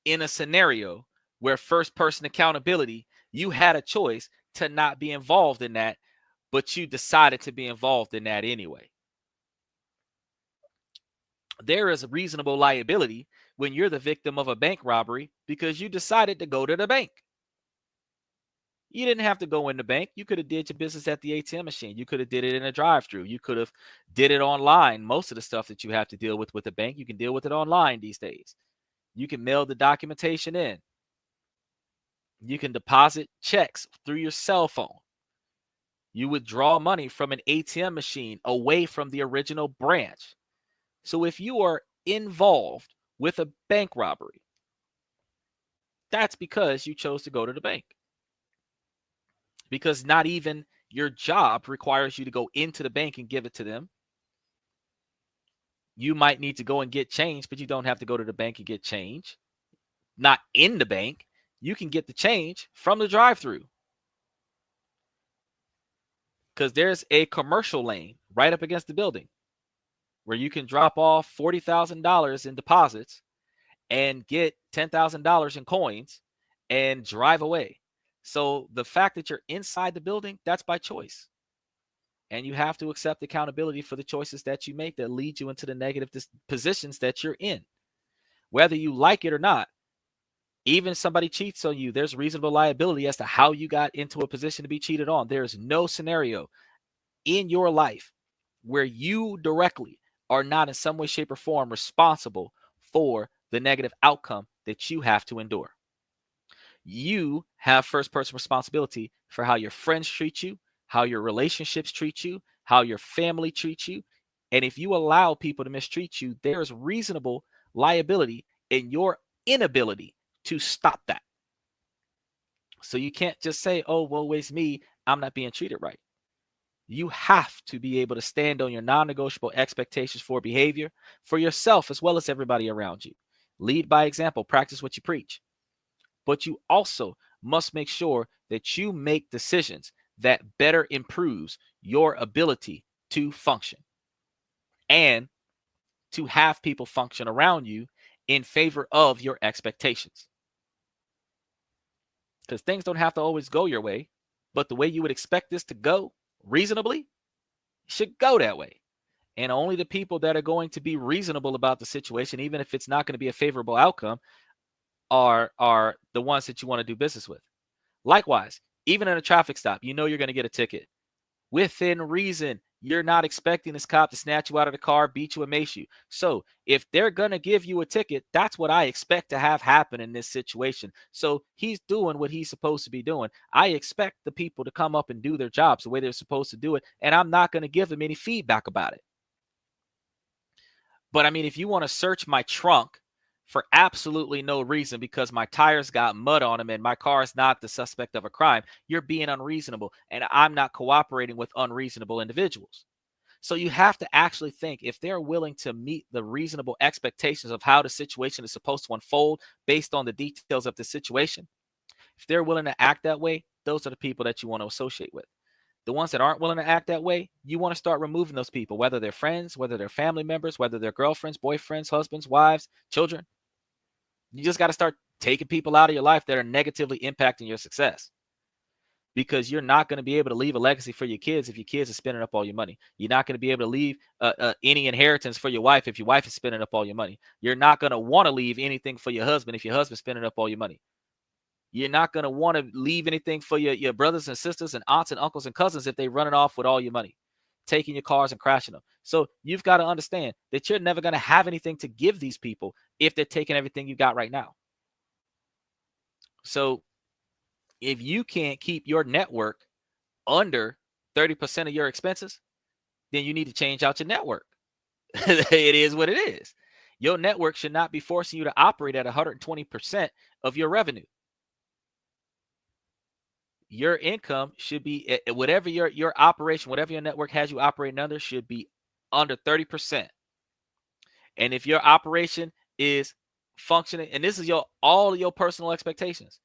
in a scenario where first person accountability, you had a choice to not be involved in that, but you decided to be involved in that anyway. There is a reasonable liability when you're the victim of a bank robbery because you decided to go to the bank. You didn't have to go in the bank. You could have did your business at the ATM machine. You could have did it in a drive-through. You could have did it online. Most of the stuff that you have to deal with the bank, you can deal with it online these days. You can mail the documentation in. You can deposit checks through your cell phone. You withdraw money from an ATM machine away from the original branch. So if you are involved with a bank robbery, that's because you chose to go to the bank. Because not even your job requires you to go into the bank and give it to them. you might need to go and get change, but you don't have to go to the bank and get change. Not in the bank. You can get the change from the drive-through. Because there's a commercial lane right up against the building where you can drop off $40,000 in deposits and get $10,000 in coins and drive away. So the fact that you're inside the building, that's by choice. And you have to accept accountability for the choices that you make that lead you into the negative positions that you're in. Whether you like it or not, even if somebody cheats on you, there's reasonable liability as to how you got into a position to be cheated on. There is no scenario in your life where you directly are not in some way, shape, or form responsible for the negative outcome that you have to endure. You have first-person responsibility for how your friends treat you, how your relationships treat you, how your family treats you. And if you allow people to mistreat you, there is reasonable liability in your inability to stop that. So you can't just say, oh, well, it's me, I'm not being treated right. You have to be able to stand on your non-negotiable expectations for behavior for yourself as well as everybody around you. Lead by example, practice what you preach. But you also must make sure that you make decisions that better improves your ability to function and to have people function around you in favor of your expectations. Because things don't have to always go your way, but the way you would expect this to go reasonably should go that way. And only the people that are going to be reasonable about the situation, even if it's not going to be a favorable outcome, are the ones that you want to do business with. Likewise, even in a traffic stop, you know you're going to get a ticket. Within reason, you're not expecting this cop to snatch you out of the car, beat you, and mace you. So if they're going to give you a ticket, that's what I expect to have happen in this situation. So he's doing what he's supposed to be doing. I expect the people to come up and do their jobs the way they're supposed to do it, and I'm not going to give them any feedback about it. But I mean, if you want to search my trunk for absolutely no reason because my tires got mud on them and my car is not the suspect of a crime, you're being unreasonable, and I'm not cooperating with unreasonable individuals. So you have to actually think, if they're willing to meet the reasonable expectations of how the situation is supposed to unfold based on the details of the situation, if they're willing to act that way, those are the people that you want to associate with. The ones that aren't willing to act that way, you want to start removing those people, whether they're friends, whether they're family members, whether they're girlfriends, boyfriends, husbands, wives, children. You just got to start taking people out of your life that are negatively impacting your success, because you're not going to be able to leave a legacy for your kids if your kids are spending up all your money. You're not going to be able to leave any inheritance for your wife if your wife is spending up all your money. You're not going to want to leave anything for your husband if your husband's spending up all your money. You're not going to want to leave anything for your brothers and sisters and aunts and uncles and cousins if they're running off with all your money, taking your cars and crashing them. So you've got to understand that you're never going to have anything to give these people if they're taking everything you got right now. So if you can't keep your network under 30% of your expenses, then you need to change out your network. It is what it is. Your network should not be forcing you to operate at 120% of your revenue. Your income should be, whatever your operation, whatever your network has you operating under, should be under 30%. And if your operation is functioning, and this is all of your personal expectations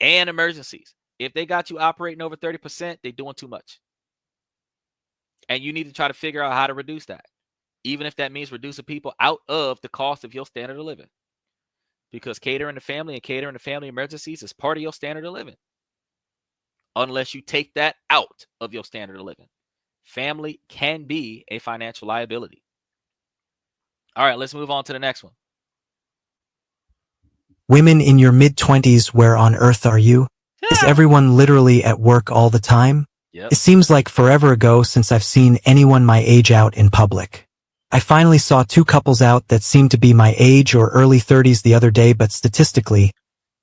and emergencies, if they got you operating over 30%, they're doing too much. And you need to try to figure out how to reduce that, even if that means reducing people out of the cost of your standard of living. Because catering to family and catering to family emergencies is part of your standard of living. Unless you take that out of your standard of living, family can be a financial liability. All right, let's move on to the next one.
Women in your mid-20s, where on earth are you? Is everyone literally at work all the time?
Yep.
It seems like forever ago since I've seen anyone my age out in public. I finally saw two couples out that seemed to be my age or early 30s the other day, but statistically,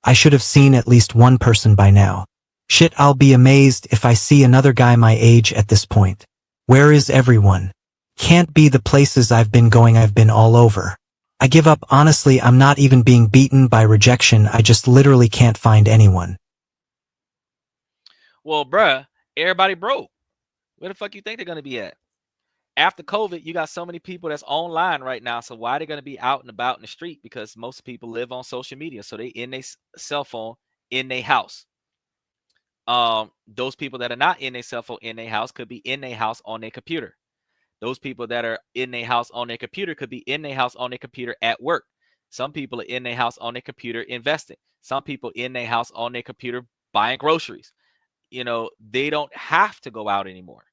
I should have seen at least one person by now. Shit, I'll be amazed if I see another guy my age at this point. Where is everyone? Can't be the places I've been going. I've been all over. I give up. Honestly, I'm not even being beaten by rejection. I just literally can't find anyone.
Well, bruh, everybody broke. Where the fuck you think they're going to be at? after COVID, you got so many people that's online right now. So why are they going to be out and about in the street? Because most people live on social media. So they in their cell phone in their house. Those people that are not in their cell phone in their house could be in their house on their computer. Those people that are in their house on their computer could be in their house on their computer at work. Some people are in their house on their computer investing. Some people in their house on their computer buying groceries. They don't have to go out anymore.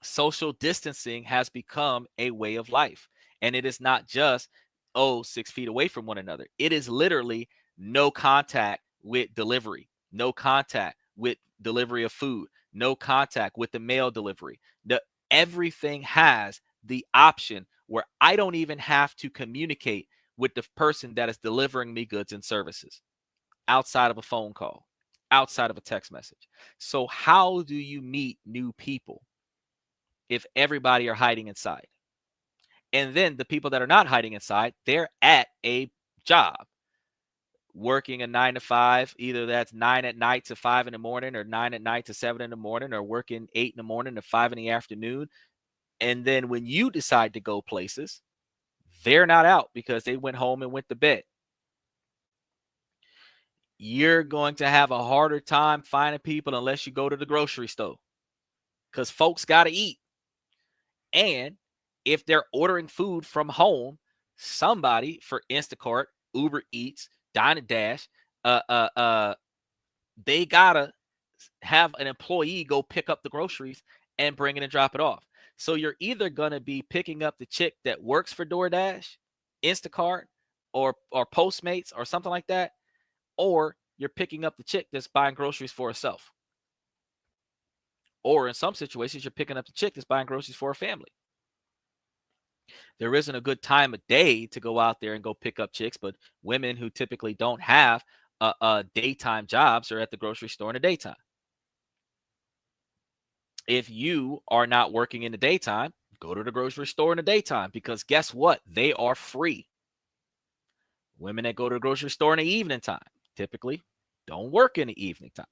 Social distancing has become a way of life. And it is not just, 6 feet away from one another. It is literally no contact with delivery, no contact with delivery of food, no contact with the mail delivery. Everything has the option where I don't even have to communicate with the person that is delivering me goods and services outside of a phone call, outside of a text message. So how do you meet new people if everybody are hiding inside? And then the people that are not hiding inside, they're at a job, working a 9 to 5, either that's 9 at night to 5 in the morning, or 9 at night to 7 in the morning, or working 8 in the morning to 5 in the afternoon. And then when you decide to go places, they're not out because they went home and went to bed. You're going to have a harder time finding people unless you go to the grocery store, because folks got to eat. And if they're ordering food from home, somebody for Instacart, Uber Eats, Dine and Dash, they gotta have an employee go pick up the groceries and bring it and drop it off. So you're either gonna be picking up the chick that works for DoorDash, Instacart, or Postmates or something like that, or you're picking up the chick that's buying groceries for herself. Or in some situations, you're picking up the chick that's buying groceries for a family. There isn't a good time of day to go out there and go pick up chicks, but women who typically don't have daytime jobs are at the grocery store in the daytime. If you are not working in the daytime, go to the grocery store in the daytime, because guess what? They are free. Women that go to the grocery store in the evening time typically don't work in the evening time.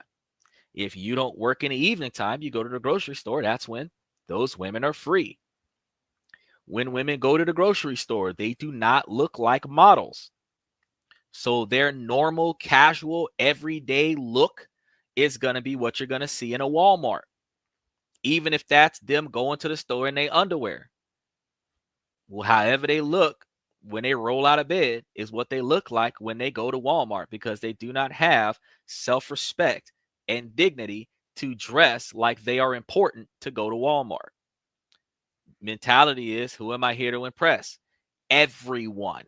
If you don't work in the evening time, you go to the grocery store, that's when those women are free. When women go to the grocery store, they do not look like models. So their normal, casual, everyday look is going to be what you're going to see in a Walmart, even if that's them going to the store in their underwear. Well, however they look when they roll out of bed is what they look like when they go to Walmart, because they do not have self-respect and dignity to dress like they are important to go to Walmart. Mentality is, who am I here to impress? Everyone.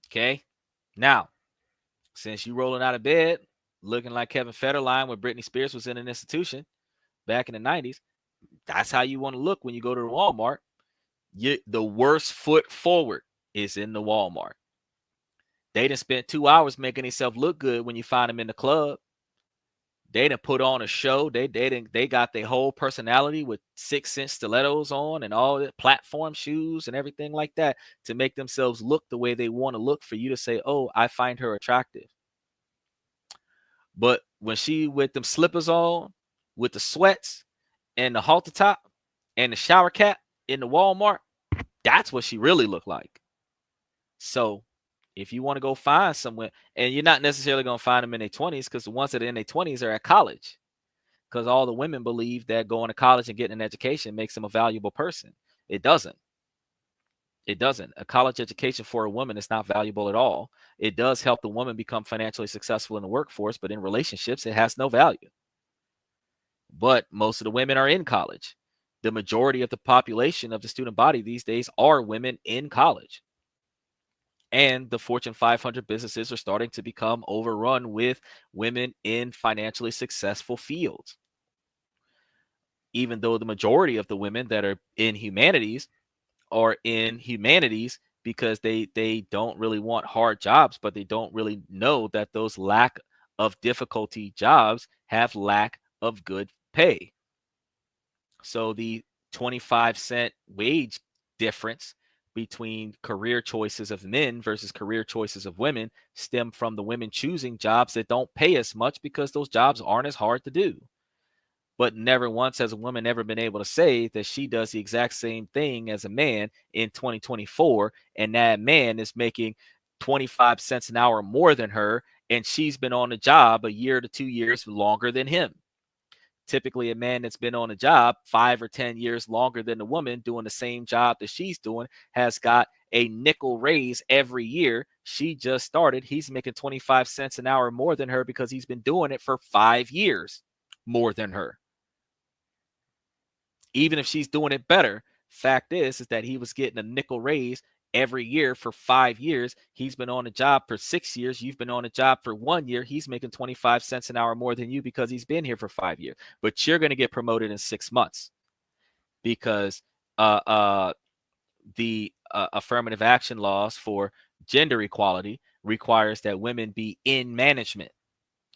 Okay. Now, since you rolling out of bed looking like Kevin Federline when Britney Spears was in an institution back in the 90s, that's how you want to look when you go to the Walmart. The worst foot forward is in the Walmart. They done spent 2 hours making themselves look good when you find them in the club. They done put on a show. They got their whole personality with 6-inch stilettos on and all the platform shoes and everything like that to make themselves look the way they want to look for you to say, oh, I find her attractive. But when she with them slippers on, with the sweats and the halter top and the shower cap in the Walmart, that's what she really looked like. So if you want to go find someone, and you're not necessarily going to find them in their 20s, because the ones that are in their 20s are at college, because all the women believe that going to college and getting an education makes them a valuable person. It doesn't. It doesn't. A college education for a woman is not valuable at all. It does help the woman become financially successful in the workforce, but in relationships, it has no value. But most of the women are in college. The majority of the population of the student body these days are women in college. And the Fortune 500 businesses are starting to become overrun with women in financially successful fields. Even though the majority of the women that are in humanities are in humanities because they don't really want hard jobs, but they don't really know that those lack of difficulty jobs have lack of good pay. So the 25-cent wage difference between career choices of men versus career choices of women stem from the women choosing jobs that don't pay as much because those jobs aren't as hard to do. but never once has a woman ever been able to say that she does the exact same thing as a man in 2024, and that man is making 25 cents an hour more than her, and she's been on the job a year to 2 years longer than him. Typically, a man that's been on a job 5 or 10 years longer than the woman doing the same job that she's doing has got a nickel raise every year. She just started. He's making 25 cents an hour more than her because he's been doing it for 5 years more than her. Even if she's doing it better, fact is that he was getting a nickel raise every year for 5 years. He's been on a job for 6 years. You've been on a job for 1 year. He's making 25 cents an hour more than you because he's been here for 5 years. But you're going to get promoted in 6 months because the affirmative action laws for gender equality requires that women be in management.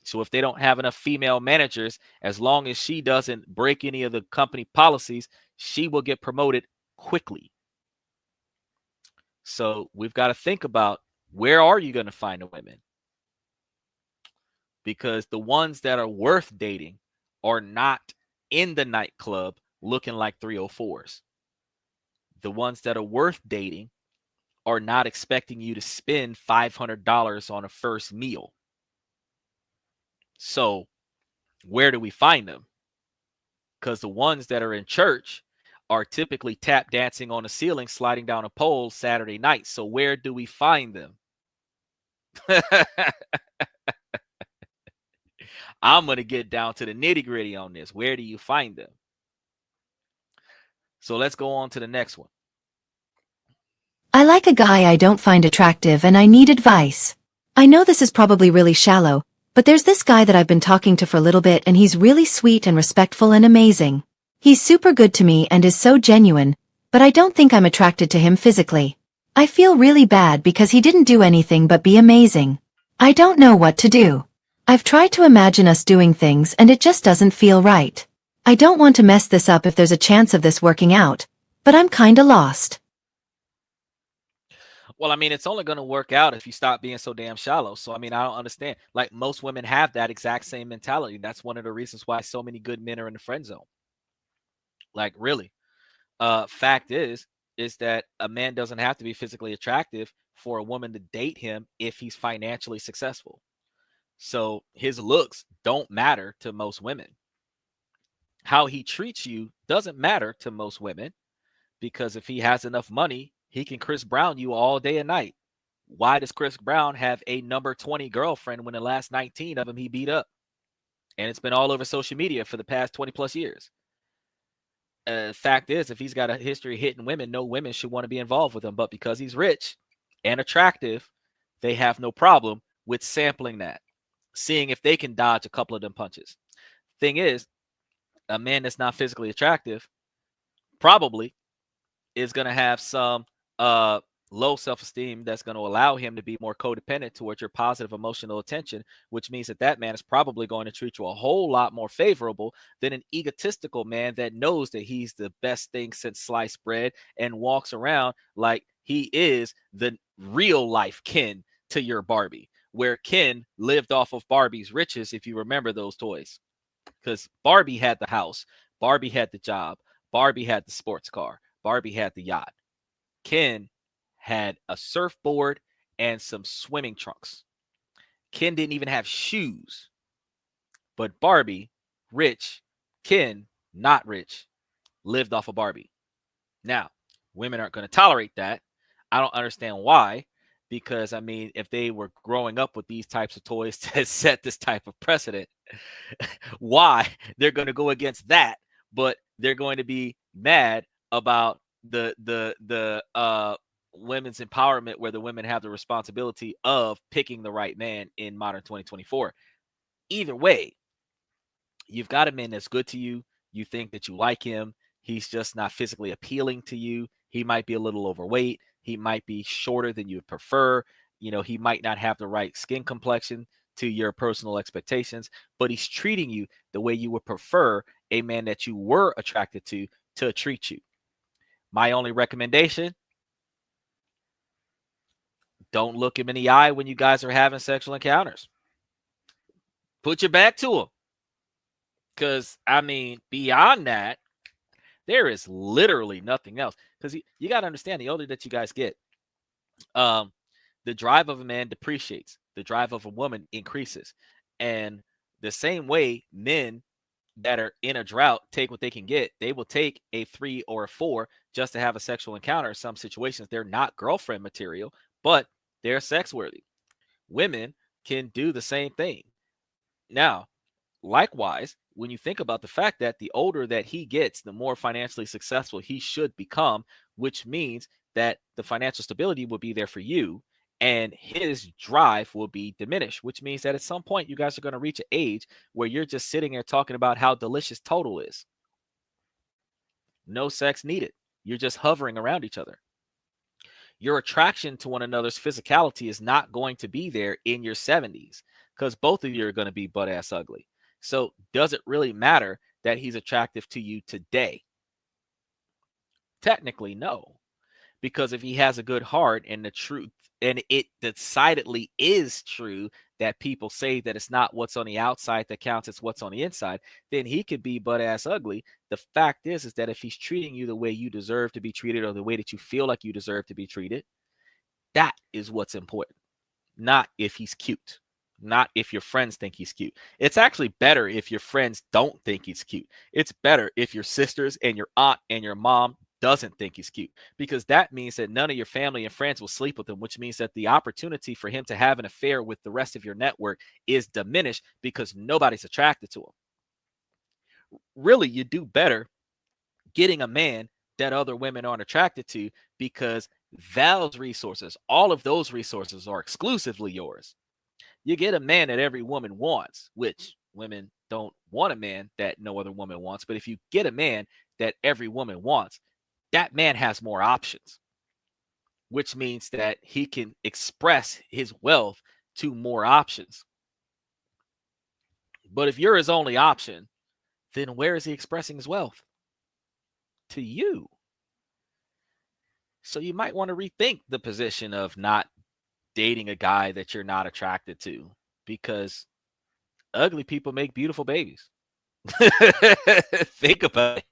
So if they don't have enough female managers, as long as she doesn't break any of the company policies, she will get promoted quickly. So we've got to think about, where are you going to find the women? Because the ones that are worth dating are not in the nightclub looking like 304s. The ones that are worth dating are not expecting you to spend $500 on a first meal. So where do we find them? Because the ones that are in church are typically tap dancing on a ceiling, sliding down a pole Saturday night. So where do we find them? I'm going to get down to the nitty gritty on this. Where do you find them? So let's go on to the next one.
I like a guy I don't find attractive and I need advice. I know this is probably really shallow, but there's this guy that I've been talking to for a little bit and he's really sweet and respectful and amazing. He's super good to me and is so genuine, but I don't think I'm attracted to him physically. I feel really bad because he didn't do anything but be amazing. I don't know what to do. I've tried to imagine us doing things and it just doesn't feel right. I don't want to mess this up if there's a chance of this working out, but I'm kinda lost.
Well, I mean, it's only going to work out if you stop being so damn shallow. So, I mean, I don't understand. Like, most women have that exact same mentality. That's one of the reasons why so many good men are in the friend zone. Like, really. Fact is that a man doesn't have to be physically attractive for a woman to date him if he's financially successful. So his looks don't matter to most women. How he treats you doesn't matter to most women, because if he has enough money, he can Chris Brown you all day and night. Why does Chris Brown have a number 20 girlfriend when the last 19 of them he beat up? And it's been all over social media for the past 20 plus years. Fact is, if he's got a history of hitting women, no women should want to be involved with him. But because he's rich and attractive, they have no problem with sampling that, seeing if they can dodge a couple of them punches. Thing is, a man that's not physically attractive probably is going to have some low self-esteem that's going to allow him to be more codependent towards your positive emotional attention, which means that that man is probably going to treat you a whole lot more favorable than an egotistical man that knows that he's the best thing since sliced bread and walks around like he is the real life Ken to your Barbie, where Ken lived off of Barbie's riches, if you remember those toys. Because Barbie had the house, Barbie had the job, Barbie had the sports car, Barbie had the yacht. Ken had a surfboard and some swimming trunks. Ken didn't even have shoes. But Barbie, rich, Ken, not rich, lived off of Barbie. Now, women aren't going to tolerate that. I don't understand why. Because, I mean, if they were growing up with these types of toys to set this type of precedent, why they're going to go against that, but they're going to be mad about the women's empowerment, where the women have the responsibility of picking the right man in modern 2024. Either way, you've got a man that's good to you. You think that you like him. He's just not physically appealing to you. He might be a little overweight. He might be shorter than you would prefer. You know, he might not have the right skin complexion to your personal expectations, but he's treating you the way you would prefer a man that you were attracted to treat you. My only recommendation: don't look him in the eye when you guys are having sexual encounters. Put your back to him. Because, I mean, beyond that, there is literally nothing else. Because you got to understand, the older that you guys get, the drive of a man depreciates, the drive of a woman increases. And the same way men that are in a drought take what they can get, they will take a 3 or a 4 just to have a sexual encounter. In some situations, they're not girlfriend material, but they're sex worthy. Women can do the same thing. Now, likewise, when you think about the fact that the older that he gets, the more financially successful he should become, which means that the financial stability will be there for you and his drive will be diminished, which means that at some point you guys are going to reach an age where you're just sitting there talking about how delicious total is. No sex needed. You're just hovering around each other. Your attraction to one another's physicality is not going to be there in your 70s because both of you are going to be butt ass ugly. So does it really matter that he's attractive to you today? Technically, no. Because if he has a good heart and the truth, and it decidedly is true that people say that it's not what's on the outside that counts, it's what's on the inside, then he could be butt ass ugly. The fact is that if he's treating you the way you deserve to be treated or the way that you feel like you deserve to be treated, that is what's important. Not if he's cute. Not if your friends think he's cute. It's actually better if your friends don't think he's cute. It's better if your sisters and your aunt and your mom doesn't think he's cute, because that means that none of your family and friends will sleep with him, which means that the opportunity for him to have an affair with the rest of your network is diminished because nobody's attracted to him. Really, you do better getting a man that other women aren't attracted to, because those resources, all of those resources are exclusively yours. You get a man that every woman wants, which women don't want a man that no other woman wants. But if you get a man that every woman wants, that man has more options, which means that he can express his wealth to more options. But if you're his only option, then where is he expressing his wealth? To you. So you might want to rethink the position of not dating a guy that you're not attracted to, because ugly people make beautiful babies. Think about it.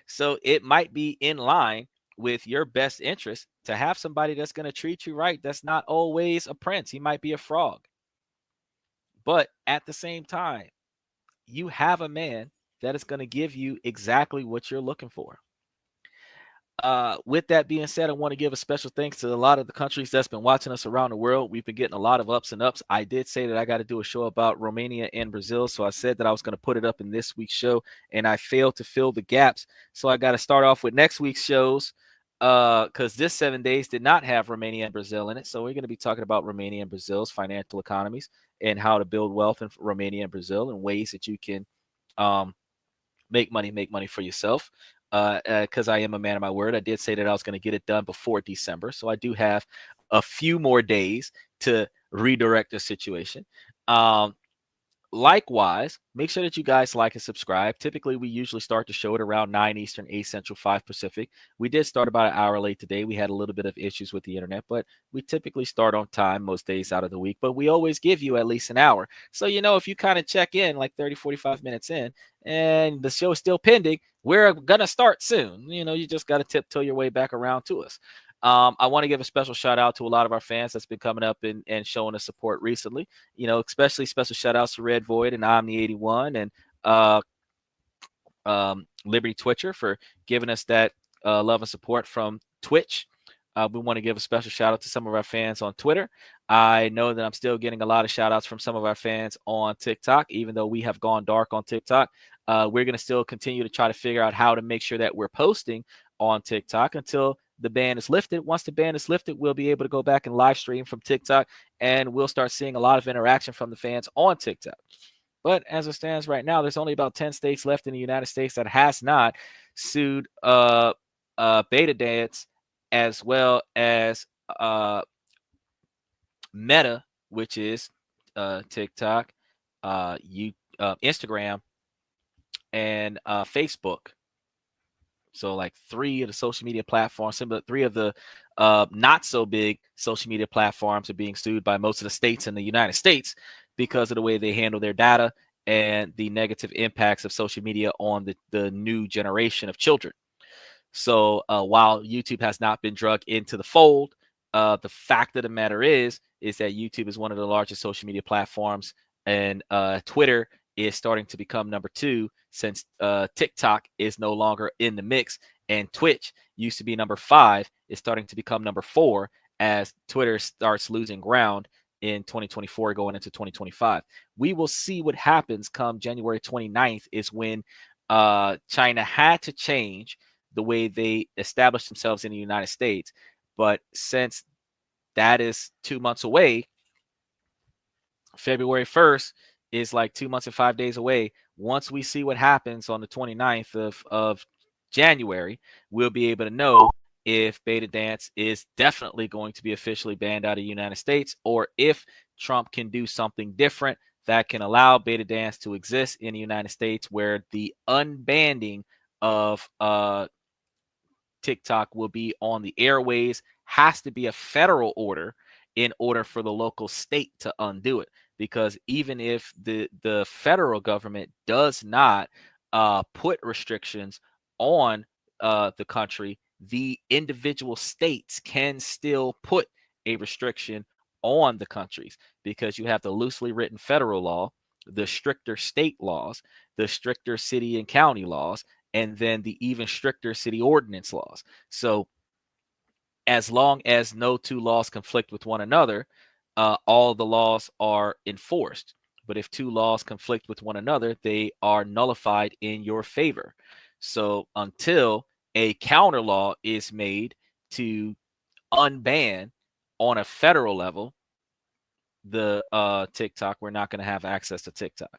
So it might be in line with your best interest to have somebody that's going to treat you right. That's not always a prince. He might be a frog. But at the same time, you have a man that is going to give you exactly what you're looking for. With that being said, I want to give a special thanks to a lot of the countries that's been watching us around the world. We've been getting a lot of ups and ups. I did say that I got to do a show about Romania and Brazil, so I said that I was going to put it up in this week's show, and I failed to fill the gaps. So I got to start off with next week's shows, because this 7 days did not have Romania and Brazil in it. So we're going to be talking about Romania and Brazil's financial economies and how to build wealth in Romania and Brazil, and ways that you can make money for yourself. Because I am a man of my word. I did say that I was going to get it done before December. So I do have a few more days to redirect the situation. Likewise, make sure that you guys like and subscribe. Typically, we usually start the show at around 9 Eastern, 8 Central, 5 Pacific. We did start about an hour late today. We had a little bit of issues with the internet, but we typically start on time most days out of the week. But we always give you at least an hour. So, if you kind of check in like 30, 45 minutes in and the show is still pending, we're going to start soon. You just got to tiptoe your way back around to us. I want to give a special shout out to a lot of our fans that's been coming up and showing us support recently. Especially special shout outs to Red Void and Omni81 and Liberty Twitcher for giving us that love and support from Twitch. We want to give a special shout out to some of our fans on Twitter. I know that I'm still getting a lot of shout outs from some of our fans on TikTok, even though we have gone dark on TikTok. We're going to still continue to try to figure out how to make sure that we're posting on TikTok until the ban is lifted. Once the ban is lifted, we'll be able to go back and live stream from TikTok, and we'll start seeing a lot of interaction from the fans on TikTok. But as it stands right now, there's only about 10 states left in the United States that has not sued Beta Dance, as well as Meta, which is TikTok, Instagram, and Facebook. So like 3 of the social media platforms, three of the not so big social media platforms are being sued by most of the states in the United States because of the way they handle their data and the negative impacts of social media on the new generation of children. So while YouTube has not been drugged into the fold, the fact of the matter is that YouTube is one of the largest social media platforms, and Twitter is starting to become number 2 since TikTok is no longer in the mix, and Twitch used to be number 5 is starting to become number 4 as Twitter starts losing ground in 2024 going into 2025. We will see what happens come January 29th is when China had to change the way they established themselves in the United States. But since that is 2 months away, February 1st is like 2 months and 5 days away. Once we see what happens on the 29th of January, we'll be able to know if Beta Dance is definitely going to be officially banned out of the United States, or if Trump can do something different that can allow Beta Dance to exist in the United States, where the unbanning of TikTok will be on the airways, has to be a federal order in order for the local state to undo it. Because even if the federal government does not put restrictions on the country, the individual states can still put a restriction on the countries, because you have the loosely written federal law, the stricter state laws, the stricter city and county laws, and then the even stricter city ordinance laws. So as long as no two laws conflict with one another, all the laws are enforced. But if two laws conflict with one another, they are nullified in your favor. So until a counter law is made to unban on a federal level the TikTok, we're not going to have access to TikTok.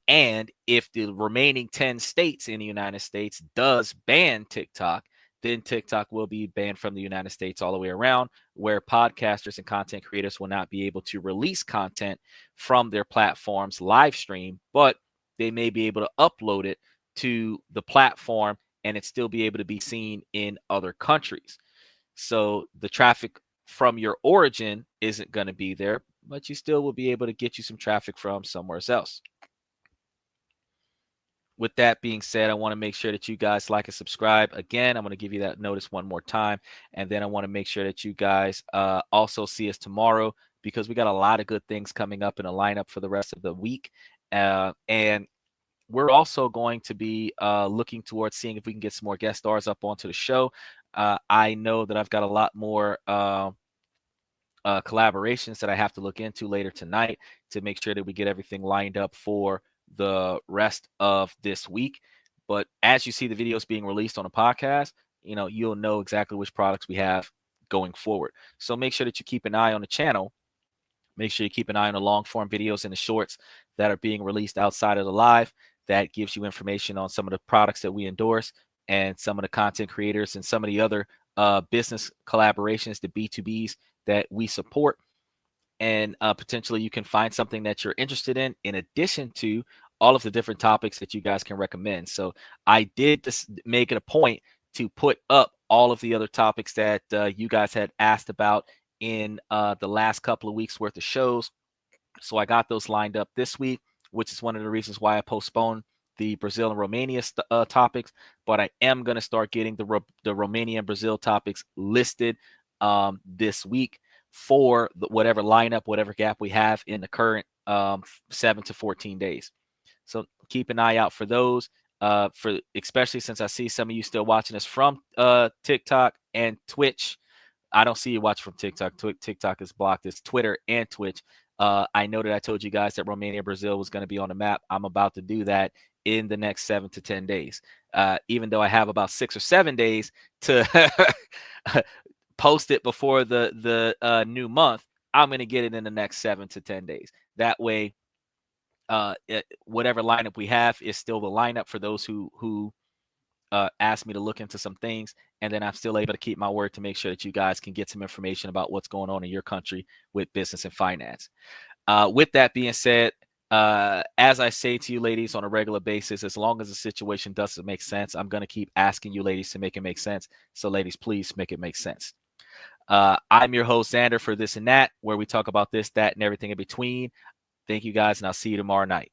And if the remaining 10 states in the United States does ban TikTok, then TikTok will be banned from the United States all the way around, where podcasters and content creators will not be able to release content from their platforms live stream, but they may be able to upload it to the platform and it still be able to be seen in other countries. So the traffic from your origin isn't going to be there, but you still will be able to get you some traffic from somewhere else. With that being said, I want to make sure that you guys like and subscribe. Again, I'm going to give you that notice one more time. And then I want to make sure that you guys also see us tomorrow, because we got a lot of good things coming up in a lineup for the rest of the week. And we're also going to be looking towards seeing if we can get some more guest stars up onto the show. I know that I've got a lot more collaborations that I have to look into later tonight to make sure that we get everything lined up for the rest of this week. But as you see the videos being released on a podcast, you'll know exactly which products we have going forward. So make sure that you keep an eye on the channel. Make sure you keep an eye on the long form videos and the shorts that are being released outside of the live. That gives you information on some of the products that we endorse and some of the content creators and some of the other business collaborations, the B2Bs that we support. And potentially you can find something that you're interested in addition to all of the different topics that you guys can recommend. So I did just make it a point to put up all of the other topics that you guys had asked about in the last couple of weeks worth of shows. So I got those lined up this week, which is one of the reasons why I postponed the Brazil and Romania topics. But I am going to start getting the Romania and Brazil topics listed this week for whatever lineup, whatever gap we have in the current 7 to 14 days. So keep an eye out for those, for especially since I see some of you still watching us from TikTok and Twitch. I don't see you watching from TikTok. TikTok is blocked. It's Twitter and Twitch. I know that I told you guys that Romania and Brazil was going to be on the map. I'm about to do that in the next 7 to 10 days, even though I have about 6 or 7 days to post it before the new month. I'm going to get it in the next 7 to 10 days. That way, whatever lineup we have is still the lineup for those who asked me to look into some things, and then I'm still able to keep my word to make sure that you guys can get some information about what's going on in your country with business and finance. With that being said, as I say to you ladies on a regular basis, as long as the situation doesn't make sense, I'm going to keep asking you ladies to make it make sense. So ladies, please make it make sense. I'm your host, Xander, for This and That, where we talk about this, that, and everything in between. Thank you guys, and I'll see you tomorrow night.